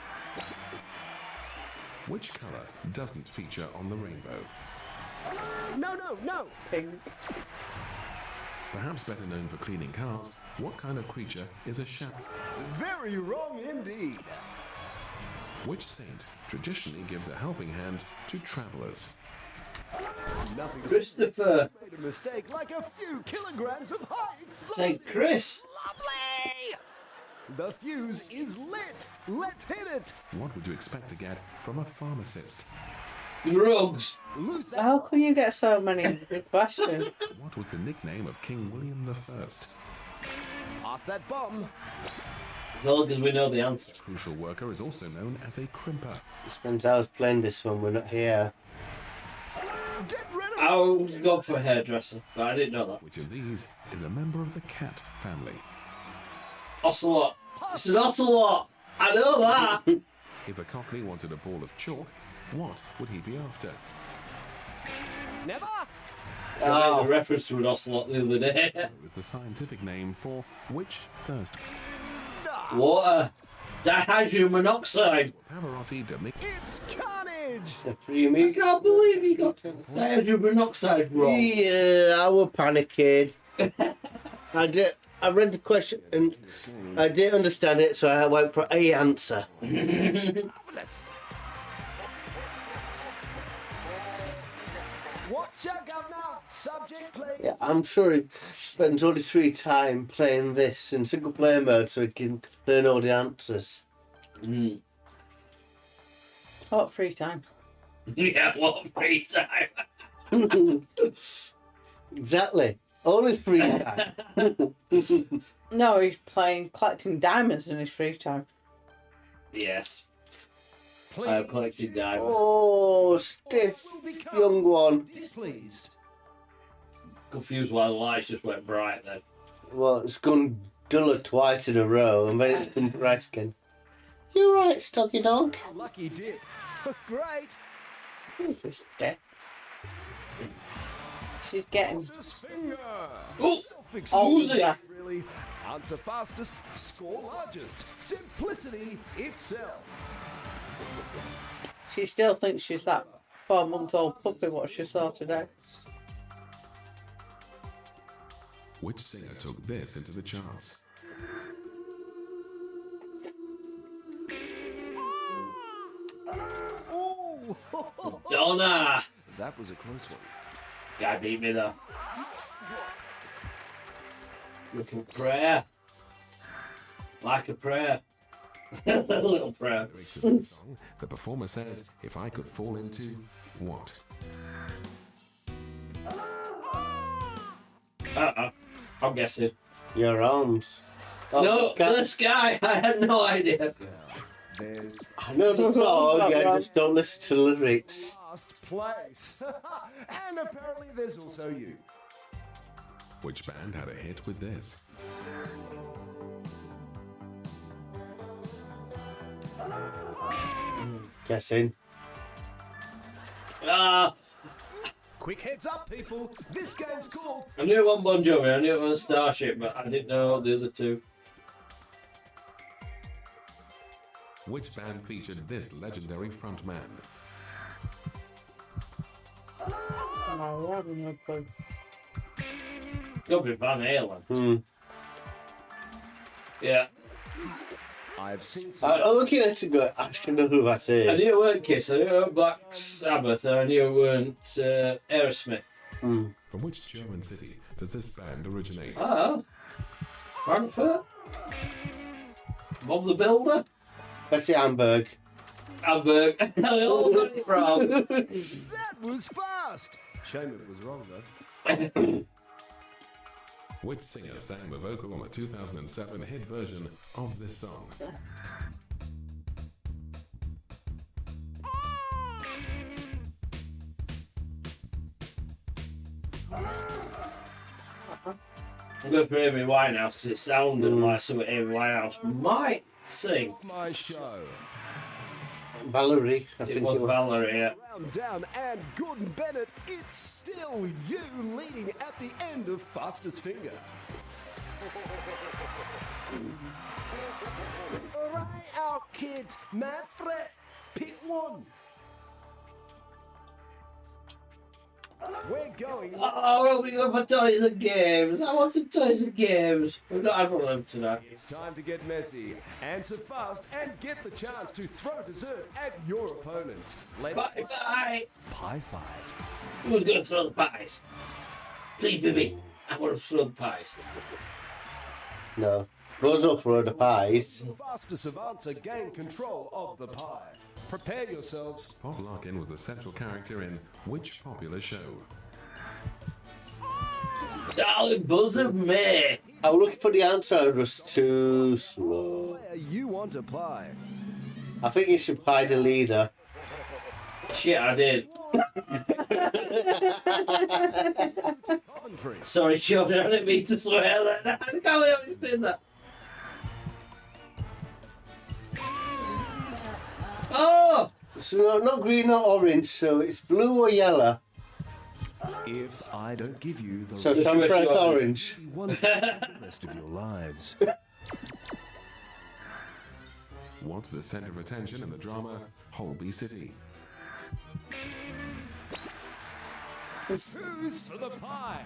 Speaker 5: Which colour doesn't feature on the rainbow?
Speaker 4: No.
Speaker 2: Pink.
Speaker 5: Perhaps better known for cleaning cars, what kind of creature is a shap?
Speaker 4: Very wrong indeed.
Speaker 5: Which saint traditionally gives a helping hand to travellers?
Speaker 4: Nothing
Speaker 1: Christopher.
Speaker 4: made a mistake like a few kilograms of height.
Speaker 1: St. Chris.
Speaker 4: Lovely. The fuse is lit. Let's hit it.
Speaker 5: What would you expect to get from a pharmacist?
Speaker 1: Drugs.
Speaker 4: Loose that.
Speaker 2: How can you get so many good questions?
Speaker 5: What was the nickname of King William I?
Speaker 4: Pass that bomb.
Speaker 1: It's all because we know the answer.
Speaker 5: Crucial worker is also known as a crimper.
Speaker 3: It spends hours playing this when we're not here.
Speaker 4: Get rid of it.
Speaker 1: I was going for a hairdresser, but I didn't know that.
Speaker 5: Which of these is a member of the cat family?
Speaker 1: Ocelot. It's an ocelot. I know that.
Speaker 5: If a cockney wanted a ball of chalk, what would he be after?
Speaker 4: Never.
Speaker 1: I made a reference to an ocelot the other day.
Speaker 5: It was the scientific name for which thirst?
Speaker 1: Water. Dihydrogen monoxide.
Speaker 5: Pavarotti,
Speaker 4: It's carnage.
Speaker 3: The premium.
Speaker 1: I can't believe he got dihydrogen monoxide wrong.
Speaker 3: Yeah, I was panicking. I read the question and I didn't understand it, so I went for a answer.
Speaker 4: Watch out, governor. Subject, please.
Speaker 3: Yeah, I'm sure he spends all his free time playing this in single player mode so he can learn all the answers.
Speaker 1: Mm.
Speaker 2: What free time?
Speaker 1: Yeah, what free time.
Speaker 3: Exactly. All his free time.
Speaker 2: No, he's collecting diamonds in his free time.
Speaker 1: Yes,
Speaker 4: Please.
Speaker 1: I have collected diamonds.
Speaker 3: Oh, stiff young one.
Speaker 4: Displeased.
Speaker 1: Confused why the lights just went bright then.
Speaker 3: Well, it's gone duller twice in a row and then it's been bright again. You right, Stocky Dog?
Speaker 4: Lucky dip. Great.
Speaker 2: She's dead. She's getting
Speaker 4: Fastest finger.
Speaker 1: Oh,
Speaker 2: older.
Speaker 4: Really. Answer fastest. Score largest. Simplicity itself.
Speaker 2: She still thinks she's that 4-month-old puppy what she saw today.
Speaker 5: Which singer took this into the charts?
Speaker 4: Ooh.
Speaker 1: Donna.
Speaker 4: That was a close one.
Speaker 1: Guy beat me though. Little prayer. Like a prayer. A little prayer.
Speaker 5: Lyrics of the song, the performer says, if I could fall into what?
Speaker 1: I'm guessing.
Speaker 3: Your arms. Oh,
Speaker 1: No,
Speaker 3: God.
Speaker 1: the sky. I had no idea.
Speaker 4: There's
Speaker 3: I know the song, I just don't listen to the lyrics.
Speaker 4: last place. And apparently there's also you.
Speaker 5: Which band had a hit with this?
Speaker 3: Guessing.
Speaker 1: Ah,
Speaker 4: Quick heads up, people. This game's called
Speaker 1: I knew it wasn't Bon Jovi. I knew it was Starship, but I didn't know the other two.
Speaker 5: Which band featured this legendary frontman?
Speaker 2: No, I have no clue.
Speaker 1: Could be Van Halen.
Speaker 3: Hmm.
Speaker 1: Yeah.
Speaker 4: I've seen
Speaker 3: I'm looking at it and going, I should know who that
Speaker 1: I
Speaker 3: is.
Speaker 1: knew it weren't Kiss. I knew it weren't Black Sabbath. And I knew it weren't Aerosmith.
Speaker 3: Hmm.
Speaker 5: From which German city does this band originate?
Speaker 1: Oh. Frankfurt? Bob the Builder?
Speaker 3: Betty Hamburg.
Speaker 1: Hamburg. I all got it wrong.
Speaker 4: that was fast. Shame it was wrong, though.
Speaker 5: Which singer sang the vocal on the 2007 hit version of this song?
Speaker 1: I'm going for Amy Winehouse because it sounded like something Amy Winehouse might sing.
Speaker 4: My show.
Speaker 3: Valerie. I
Speaker 1: It
Speaker 3: think
Speaker 1: was
Speaker 3: it was.
Speaker 1: Valerie, yeah.
Speaker 4: Round down, and Gordon Bennett, it's still you leading at the end of Fastest Finger. Alright, our kid, Manfred, pick one. We're going.
Speaker 1: Oh, we're going for toys and games. I wanted toys and games. We've not had one of them tonight.
Speaker 4: It's time to get messy. Answer fast and get the chance to throw dessert at your opponents. Let's
Speaker 1: Bye bye.
Speaker 4: pie fight.
Speaker 1: Who's going to throw the pies? Please, baby. I want to throw the pies.
Speaker 3: No. Goes up for the pies.
Speaker 4: Fastest of answer gain control of the pie. Prepare yourselves.
Speaker 5: Bob Larkin was the central character in which popular show?
Speaker 1: Darling buzz of me.
Speaker 3: I was looking for the answer, I was too slow.
Speaker 4: Where you want to pie.
Speaker 3: I think you should pie the leader.
Speaker 1: Shit, I did.
Speaker 4: Coventry.
Speaker 1: Sorry, children. I didn't mean to swear like that. I can't believe you did that. Oh!
Speaker 3: So not green or orange, so it's blue or yellow.
Speaker 4: If I don't give you the
Speaker 3: So
Speaker 1: Just
Speaker 3: can I
Speaker 1: wish
Speaker 3: press
Speaker 1: you were-
Speaker 3: orange?
Speaker 4: you want the rest of your lives.
Speaker 5: What's the center of attention in the drama Holby City?
Speaker 4: Who's for the pie?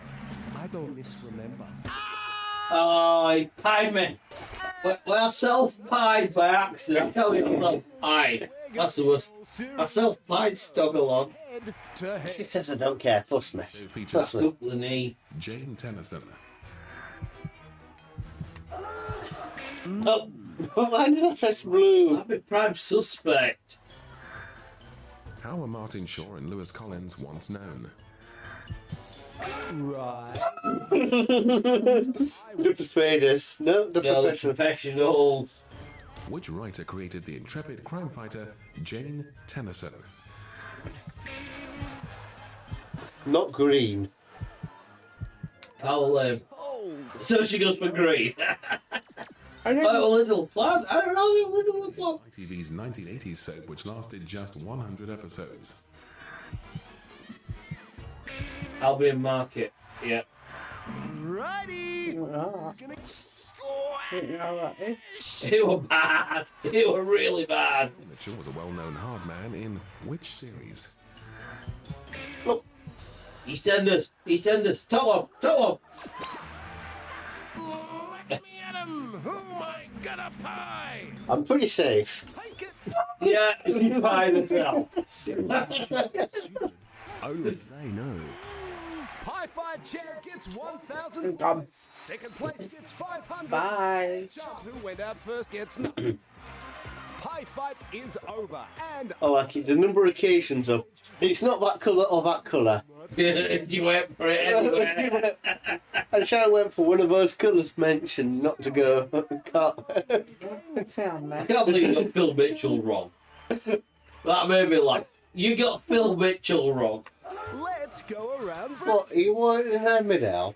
Speaker 4: I don't misremember.
Speaker 1: Oh, he pied me. Well, I self-pied by accident. I can't believe I'm self-pied. That's the worst. I self-pied Stoggalon.
Speaker 4: Head to
Speaker 3: She
Speaker 4: head.
Speaker 3: says I don't care, trust me.
Speaker 5: Who features
Speaker 3: Trust me.
Speaker 1: Up the knee.
Speaker 5: Jane Tennyson.
Speaker 3: Oh, why did I press blue?
Speaker 1: I'd be prime suspect.
Speaker 5: How were Martin Shaw and Lewis Collins once known?
Speaker 4: Right.
Speaker 3: The persuaders. No, the
Speaker 1: Yeah, the
Speaker 3: professional.
Speaker 1: professional.
Speaker 5: Which writer created the intrepid crime fighter Jane Tennyson?
Speaker 3: Not green.
Speaker 1: I'll,
Speaker 4: Oh,
Speaker 1: so she goes for green.
Speaker 2: I didn't,
Speaker 1: Oh, a little plant. I don't know, a little plant.
Speaker 5: ITV's 1980s soap, which lasted just 100 episodes.
Speaker 1: Albion Market. Yeah.
Speaker 4: righty.
Speaker 2: oh,
Speaker 4: It's gonna
Speaker 2: didn't know that.
Speaker 1: It were bad. It were really bad.
Speaker 5: Mitchell was a well-known hard man in which series?
Speaker 1: EastEnders. EastEnders. Tom. Tom.
Speaker 4: Let me at him. Who am I gonna pie?
Speaker 3: I'm pretty safe.
Speaker 4: Take it.
Speaker 1: Yeah, she pied herself.
Speaker 4: Only they know. Pie fight champ gets 1,000
Speaker 2: Um,
Speaker 4: points. Second place gets 500.
Speaker 2: Bye.
Speaker 4: Child who went out first gets nothing. Pie fight is over, and
Speaker 3: I like it. The number of occasions of it's not that colour or that colour.
Speaker 1: You went for it anyway.
Speaker 3: And Sharon went for one of those colours mentioned, not to go.
Speaker 2: Damn,
Speaker 1: I
Speaker 2: man.
Speaker 1: can't believe you got Phil Mitchell wrong. That made me laugh. You got Phil Mitchell wrong.
Speaker 4: let's go around.
Speaker 3: What, he wanted in the middle?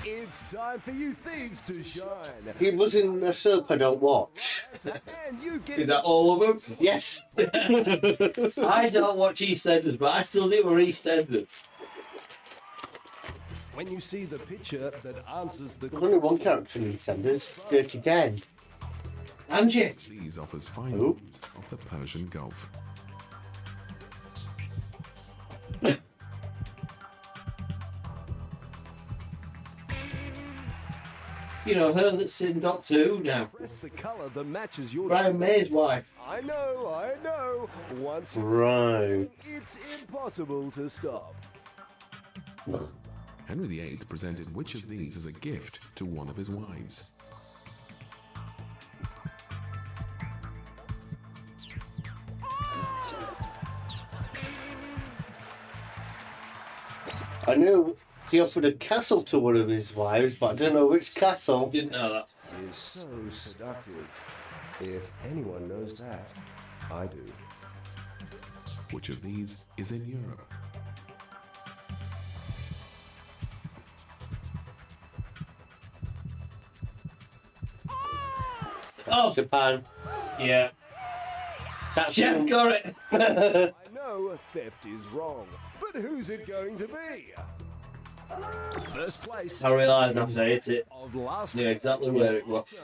Speaker 4: It's time for you thieves to shine.
Speaker 3: He was in a soap I don't watch.
Speaker 4: And you get
Speaker 1: Is that all of them?
Speaker 3: Yes.
Speaker 1: I don't watch EastEnders, but I still think we're EastEnders.
Speaker 4: when you see the picture that answers the
Speaker 3: There's only one character in EastEnders, Dirty Dan.
Speaker 1: Angie.
Speaker 5: These offers fine
Speaker 3: Ooh.
Speaker 5: views of the Persian Gulf.
Speaker 1: You know, her that's in Doctor Who now.
Speaker 4: press the colour that matches your
Speaker 1: Brian May's wife.
Speaker 4: I know. Once you
Speaker 3: Right.
Speaker 4: it's impossible to stop.
Speaker 5: Henry VIII presented which of these as a gift to one of his wives?
Speaker 3: I knew he offered a castle to one of his wives, but I don't know which castle.
Speaker 1: Didn't know that.
Speaker 4: Is so seductive. If anyone knows that, I do.
Speaker 5: Which of these is in Europe?
Speaker 1: Oh,
Speaker 3: Japan.
Speaker 1: yeah.
Speaker 3: That's
Speaker 1: Chef
Speaker 3: one.
Speaker 1: got it.
Speaker 4: I know theft is wrong, but who's it going to be? First place
Speaker 1: I realised after I hit it,
Speaker 4: of last
Speaker 1: knew exactly where it was.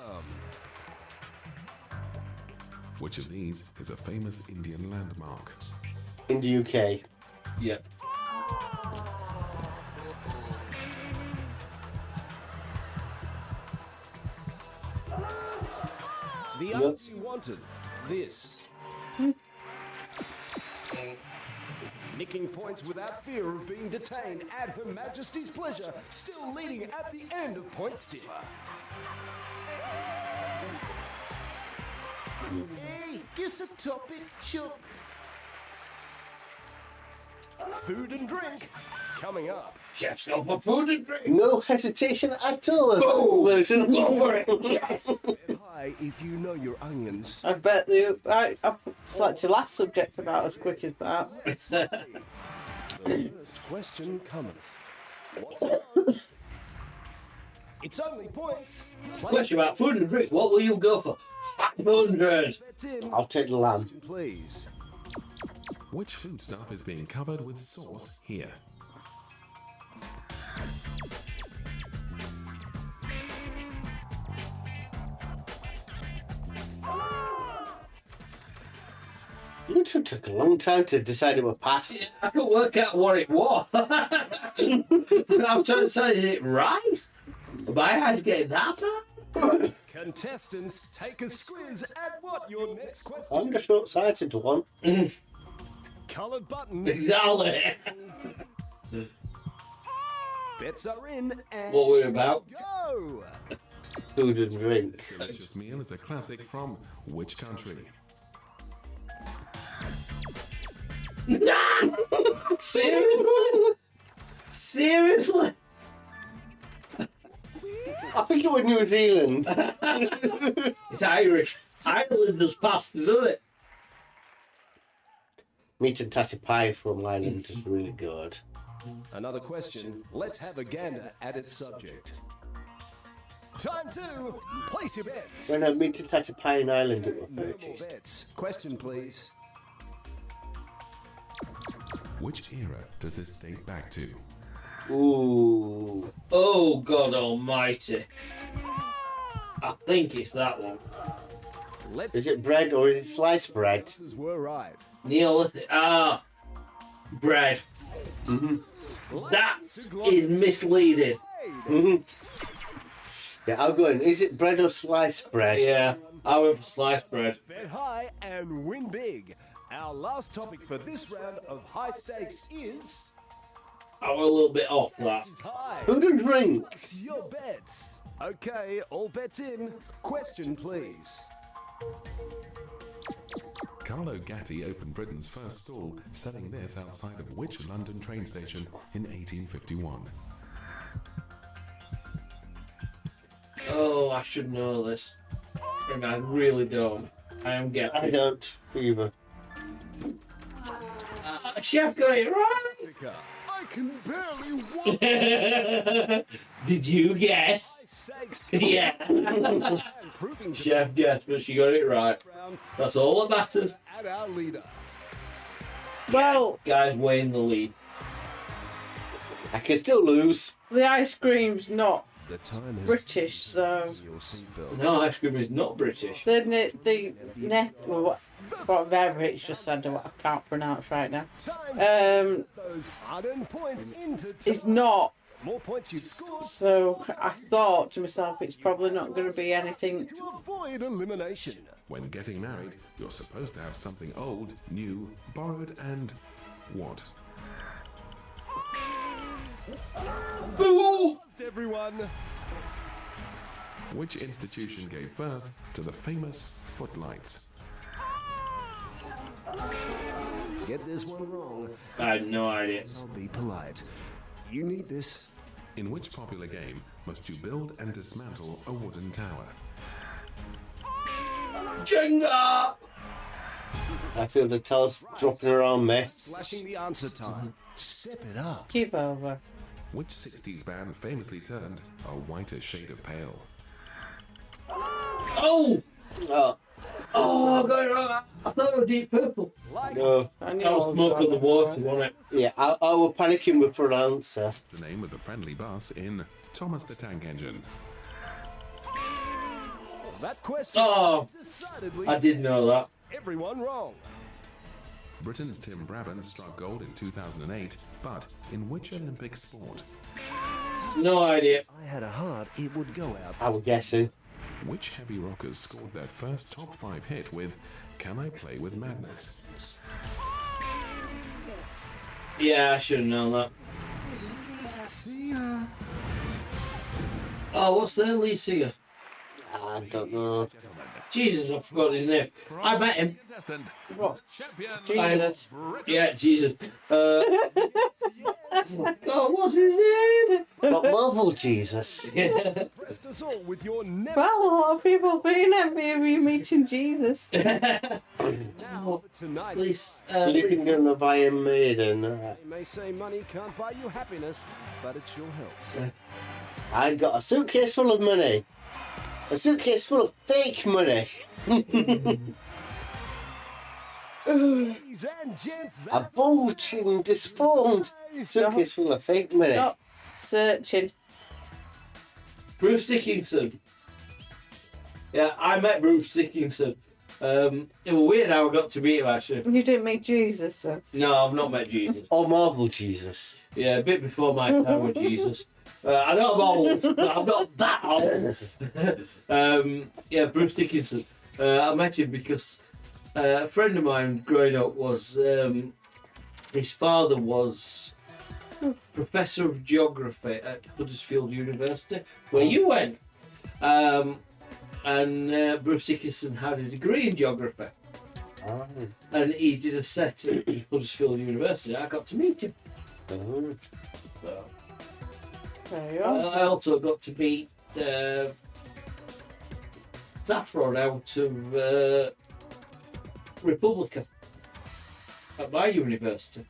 Speaker 5: Which of these is a famous Indian landmark?
Speaker 3: In the UK.
Speaker 1: Yeah.
Speaker 4: The answer you wanted. This. Nicking points without fear of being detained at Her Majesty's pleasure, still leading at the end of Point Sipper. Hey, give us a topic, Chuck. Food and drink coming up.
Speaker 1: Chef's gone for food and drink.
Speaker 3: No hesitation at all.
Speaker 1: Go!
Speaker 3: Version.
Speaker 1: Go for it. Yes.
Speaker 4: Hi, if you know your onions.
Speaker 2: I bet I select your last subject about as quick as that.
Speaker 4: The first question cometh. What's on? It's only points.
Speaker 1: Question about food and drink. What will you go for? 500.
Speaker 4: Bets in,
Speaker 3: I'll take the lamb.
Speaker 4: please.
Speaker 5: Which foodstuff is being covered with sauce here?
Speaker 3: You two took a long time to decide it were past.
Speaker 1: I couldn't work out what it was. I'm trying to decide, is it rice? My eyes getting that bad?
Speaker 4: Contestants, take a squiz at what your next question.
Speaker 3: I'm the short-sighted one.
Speaker 4: Coloured buttons.
Speaker 1: Exactly.
Speaker 4: Bets are in and
Speaker 1: What we're about.
Speaker 4: go.
Speaker 3: Food and drink.
Speaker 5: This delicious meal is a classic from which country?
Speaker 1: Seriously? Seriously?
Speaker 3: I think it was New Zealand.
Speaker 1: It's Irish. Ireland has passed it, doesn't it?
Speaker 3: Meat and tatty pie from Ireland is really good.
Speaker 4: Another question. Let's have a gander at its subject. Time to place your bets.
Speaker 3: When I meat and tatty pie in Ireland, it was
Speaker 4: No
Speaker 3: very
Speaker 4: more
Speaker 3: tasty.
Speaker 4: bets. Question, please.
Speaker 5: Which era does this date back to?
Speaker 3: Ooh.
Speaker 1: Oh, God almighty. I think it's that one.
Speaker 4: Let's
Speaker 3: Is it bread or is it sliced bread?
Speaker 4: Answers were right.
Speaker 1: Neolithic. Ah. Bread. That is misleading.
Speaker 3: Yeah, I'll go in. Is it bread or sliced bread?
Speaker 1: Yeah. I went for sliced bread.
Speaker 4: Bet high and win big. Our last topic for this round of high stakes is
Speaker 1: I went a little bit off that.
Speaker 4: high.
Speaker 3: Food and drink.
Speaker 4: Your bets. Okay, all bets in. Question, please.
Speaker 5: Carlo Gatti opened Britain's first stall selling this outside of which London train station in 1851?
Speaker 1: Oh, I should know this. And I really don't. I am
Speaker 3: I
Speaker 1: getting.
Speaker 3: don't either.
Speaker 1: Chef got it right.
Speaker 4: I can barely walk.
Speaker 1: Did you guess?
Speaker 4: Stakes.
Speaker 1: Yeah.
Speaker 4: And proving to
Speaker 1: Chef guessed, but she got it right.
Speaker 4: round
Speaker 1: That's all that matters.
Speaker 4: at our leader.
Speaker 2: Well,
Speaker 1: Guys, way in the lead.
Speaker 3: I can still lose.
Speaker 2: the ice cream's not
Speaker 4: The time is
Speaker 2: British, so
Speaker 4: your seatbelt.
Speaker 1: No, ice cream is not British.
Speaker 2: the net whatever it's just said, what I can't pronounce right now.
Speaker 4: Time to
Speaker 2: Um,
Speaker 4: those hard-earned points into
Speaker 2: it's
Speaker 4: time.
Speaker 2: not.
Speaker 4: More points you've scored
Speaker 2: So I thought to myself, it's probably not going to be anything.
Speaker 4: to avoid elimination.
Speaker 5: When getting married, you're supposed to have something old, new, borrowed, and what?
Speaker 1: Boo!
Speaker 4: Everyone,
Speaker 5: Which institution gave birth to the famous footlights?
Speaker 4: get this one wrong.
Speaker 1: I had no idea.
Speaker 4: I'll be polite. You need this.
Speaker 5: In which popular game must you build and dismantle a wooden tower?
Speaker 1: Jenga!
Speaker 3: I feel the toes dropping around me.
Speaker 4: Slashing the answer time. Step it up.
Speaker 2: Keep over.
Speaker 5: Which 60s band famously turned a whiter shade of pale?
Speaker 1: Oh!
Speaker 3: Oh,
Speaker 1: Oh, I got it wrong. I thought it was Deep Purple.
Speaker 3: no.
Speaker 2: I knew
Speaker 1: That
Speaker 2: I
Speaker 1: was Smoke on the Water, wasn't it?
Speaker 3: Yeah, I was panicking with an answer.
Speaker 5: The name of the friendly bus in Thomas the Tank Engine.
Speaker 4: That question
Speaker 1: Oh,
Speaker 4: decidedly
Speaker 1: I did know that.
Speaker 4: everyone wrong.
Speaker 5: Britain's Tim Brabham struck gold in 2008, but in which Olympic sport?
Speaker 1: No idea.
Speaker 4: I had a heart, it would go out.
Speaker 3: I was guessing.
Speaker 5: Which heavy rockers scored their first top 5 hit with Can I Play With Madness?
Speaker 1: Yeah, I should have known that.
Speaker 4: See ya.
Speaker 1: Oh, what's the lead singer?
Speaker 3: I don't know.
Speaker 1: Jesus, I forgot his name. I met him.
Speaker 5: Contestant,
Speaker 1: What?
Speaker 5: champion,
Speaker 2: Jesus.
Speaker 1: Yeah, Jesus. God, what's his name?
Speaker 3: Not Marvel Jesus.
Speaker 4: Pressed us all with your never
Speaker 2: Well, a lot of people being envy of you meeting Jesus.
Speaker 4: now for tonight.
Speaker 1: Please.
Speaker 3: Living of Iron Maiden.
Speaker 4: They may say money can't buy you happiness, but it sure helps.
Speaker 3: I got a suitcase full of money. A suitcase full of fake money.
Speaker 4: Ladies and gents,
Speaker 3: A bulging, disformed suitcase full of fake money.
Speaker 2: Stop searching.
Speaker 1: Bruce Dickinson. Yeah, I met Bruce Dickinson. It was weird how I got to meet him actually.
Speaker 2: You didn't meet Jesus, then.
Speaker 1: No, I've not met Jesus.
Speaker 3: Or Marvel Jesus.
Speaker 1: Yeah, a bit before my time with Jesus. I know I'm old, but I'm not that old. Yeah, Bruce Dickinson. I met him because a friend of mine growing up was, his father was professor of geography at Huddersfield University, where you went. And Bruce Dickinson had a degree in geography.
Speaker 3: Oh.
Speaker 1: And he did a set at Huddersfield University. I got to meet him.
Speaker 3: Oh.
Speaker 1: So,
Speaker 2: There you are.
Speaker 1: I also got to meet Saffron out of Republica at my university.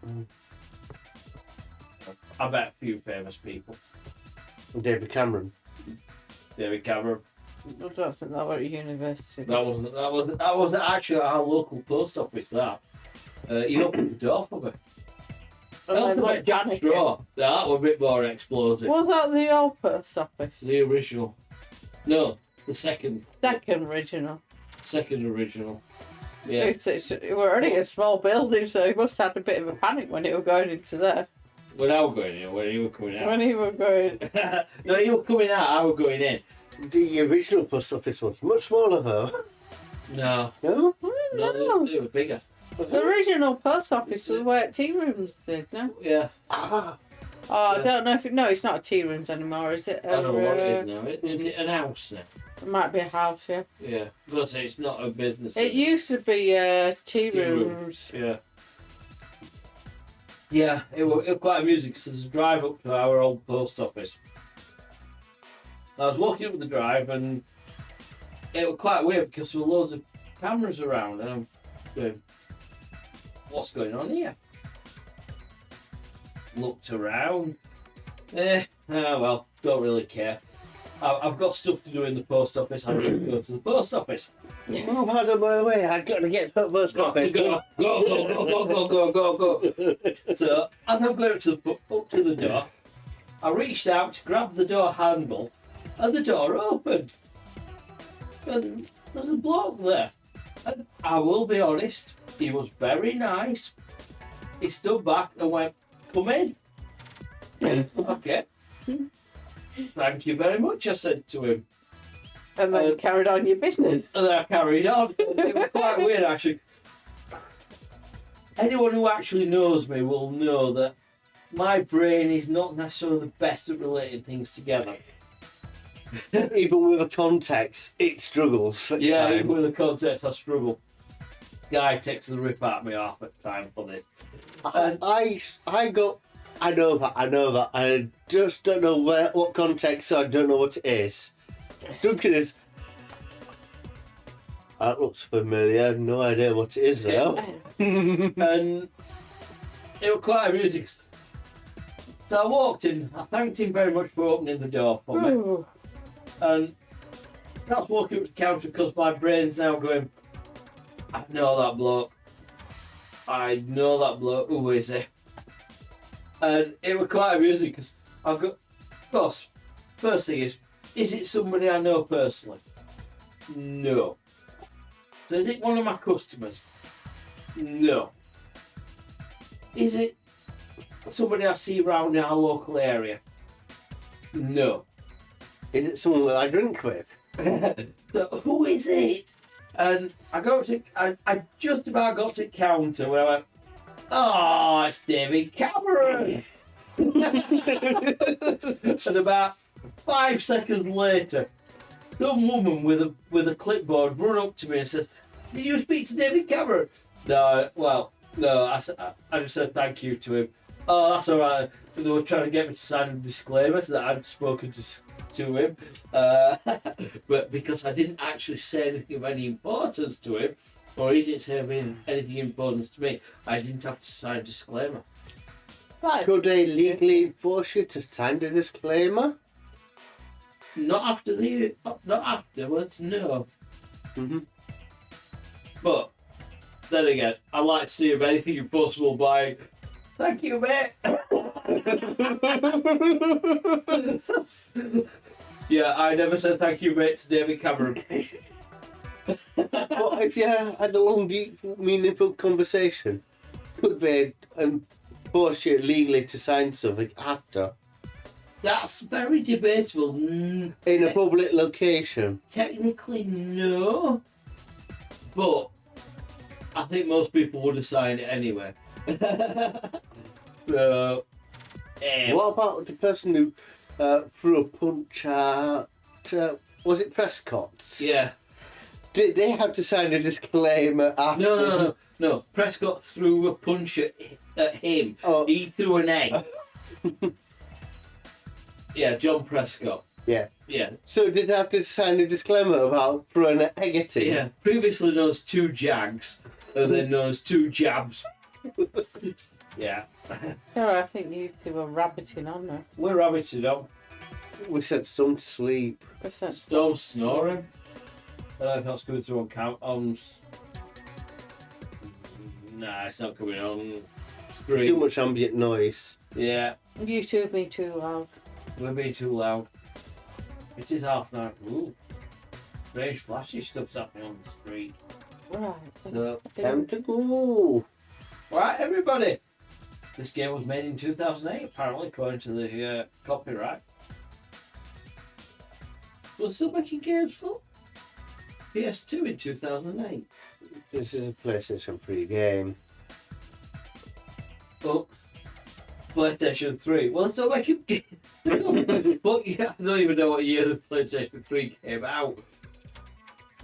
Speaker 1: I met a few famous people.
Speaker 3: David Cameron.
Speaker 1: David Cameron.
Speaker 2: I don't think that were at university.
Speaker 1: That wasn't actually our local post office. That he opened the door for me. I
Speaker 2: And
Speaker 1: also
Speaker 2: then
Speaker 1: met Jack
Speaker 2: panicking.
Speaker 1: Straw. That was a bit more explosive.
Speaker 2: Was that the old post office?
Speaker 1: The original. No, the second
Speaker 2: Second original.
Speaker 1: Yeah.
Speaker 2: It were only a small building, so he must have had a bit of a panic when he was going into there.
Speaker 1: When I was going in, when he was coming out.
Speaker 2: When he was going,
Speaker 1: No, he was coming out, I was going in.
Speaker 3: The original post office was much smaller though.
Speaker 1: No,
Speaker 3: No?
Speaker 1: no, they were bigger.
Speaker 3: Was
Speaker 2: the
Speaker 3: it?
Speaker 2: original post office was where tea rooms did, no?
Speaker 1: Yeah,
Speaker 3: Ah,
Speaker 2: Oh, I
Speaker 1: Yeah.
Speaker 2: don't know if it's not tea rooms anymore, is it?
Speaker 1: I don't know what it is now. Is it an house now?
Speaker 2: It might be a house, yeah.
Speaker 1: Yeah, because it's not a business.
Speaker 2: It used to be tea
Speaker 1: Tea room.
Speaker 2: rooms.
Speaker 1: Yeah. Yeah, it was quite amusing because there's a drive up to our old post office. I was walking up the drive and it was quite weird because there were loads of cameras around and I'm going, what's going on here? Looked around. Oh well, don't really care. I've got stuff to do in the post office. I need to go to the post office.
Speaker 3: oh, pardon my way. I've got to get to the post
Speaker 1: Got to
Speaker 3: office.
Speaker 1: go. So as I'm going up to the door, I reached out to grab the door handle, and the door opened. And there's a bloke there. And I will be honest, he was very nice. He stood back and went, "Come in." Okay. Thank you very much, I said to him.
Speaker 2: And then carried on your business.
Speaker 1: And then I carried on. It was quite weird, actually. Anyone who actually knows me will know that my brain is not necessarily the best at relating things together.
Speaker 3: Even with a context, it struggles. At
Speaker 1: Yeah,
Speaker 3: times.
Speaker 1: even with the context, I struggle. Guy takes the rip out of me half at the time for this.
Speaker 3: I got I know that. I just don't know what context, so I don't know what it is. Duncan is. That looks familiar. No idea what it is though.
Speaker 1: And it was quite amusing. So I walked in. I thanked him very much for opening the door for me.
Speaker 2: Ooh.
Speaker 1: And I was walking up to the counter because my brain's now going, I know that bloke. I know that bloke. Who is he? And it was quite amusing because I've got, of course, first thing is it somebody I know personally? No. So is it one of my customers? No. Is it somebody I see around in our local area? No.
Speaker 3: Is it someone that I drink with?
Speaker 1: So who is it? And I just about got to the counter where I went, oh, it's David Cameron. And about 5 seconds later, some woman with a clipboard run up to me and says, did you speak to David Cameron? No, I just said thank you to him. Oh, that's all right. They were trying to get me to sign a disclaimer so that I'd spoken to him. But because I didn't actually say anything of any importance to him, or he didn't say anything important to me, I didn't have to sign a disclaimer.
Speaker 2: Right.
Speaker 3: Could they legally force you to sign the disclaimer?
Speaker 1: Not afterwards, no.
Speaker 3: Mm-hmm.
Speaker 1: But then again, I like to see if anything impossible by. Thank you, mate. Yeah, I never said thank you, mate, to David Cameron.
Speaker 3: What if you had a long, deep, meaningful conversation? Could they force you legally to sign something after?
Speaker 1: That's very debatable.
Speaker 3: In a public location?
Speaker 1: Technically, no. But I think most people would have signed it anyway. So,
Speaker 3: What about the person who threw a punch at, was it Prescott's?
Speaker 1: yeah.
Speaker 3: Did they have to sign a disclaimer after?
Speaker 1: No. Prescott threw a punch at him.
Speaker 3: Oh.
Speaker 1: He threw an egg. Yeah, John Prescott.
Speaker 3: Yeah.
Speaker 1: Yeah.
Speaker 3: So did they have to sign a disclaimer about throwing an egg at him?
Speaker 1: Yeah. Previously known as 2 Jags, and then known as 2 Jabs. Yeah.
Speaker 2: Oh, I think you two were rabbiting on there.
Speaker 1: We're rabbiting on.
Speaker 3: We sent Storm to sleep.
Speaker 1: Storm snoring. I don't know if that's coming through on Nah, it's not coming on screen.
Speaker 3: Too much ambient noise.
Speaker 1: Yeah,
Speaker 2: You two have been too loud.
Speaker 1: we're being too loud. It is 9:30. Ooh. Strange flashy stuff's happening on the street.
Speaker 2: Right.
Speaker 1: So,
Speaker 3: Time to go.
Speaker 1: right, everybody. This game was made in 2008, apparently, according to the copyright. We're still making games for PS2 in 2008.
Speaker 3: This is a PlayStation 3 game.
Speaker 1: Oh, PlayStation 3. Well, still making games. But yeah, I don't even know what year the PlayStation 3 came out.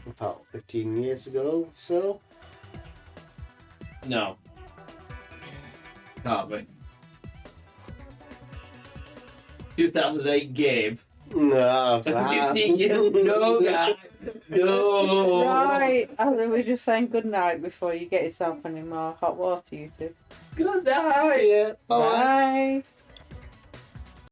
Speaker 3: About 15 years ago, so.
Speaker 1: No. Can't be. 2008 game.
Speaker 3: No,
Speaker 1: 15 years. No, guy. No.
Speaker 2: Right. I think we're just saying good night before you get yourself any more hot water, you two.
Speaker 1: Good night.
Speaker 3: Yeah, bye.
Speaker 2: Bye.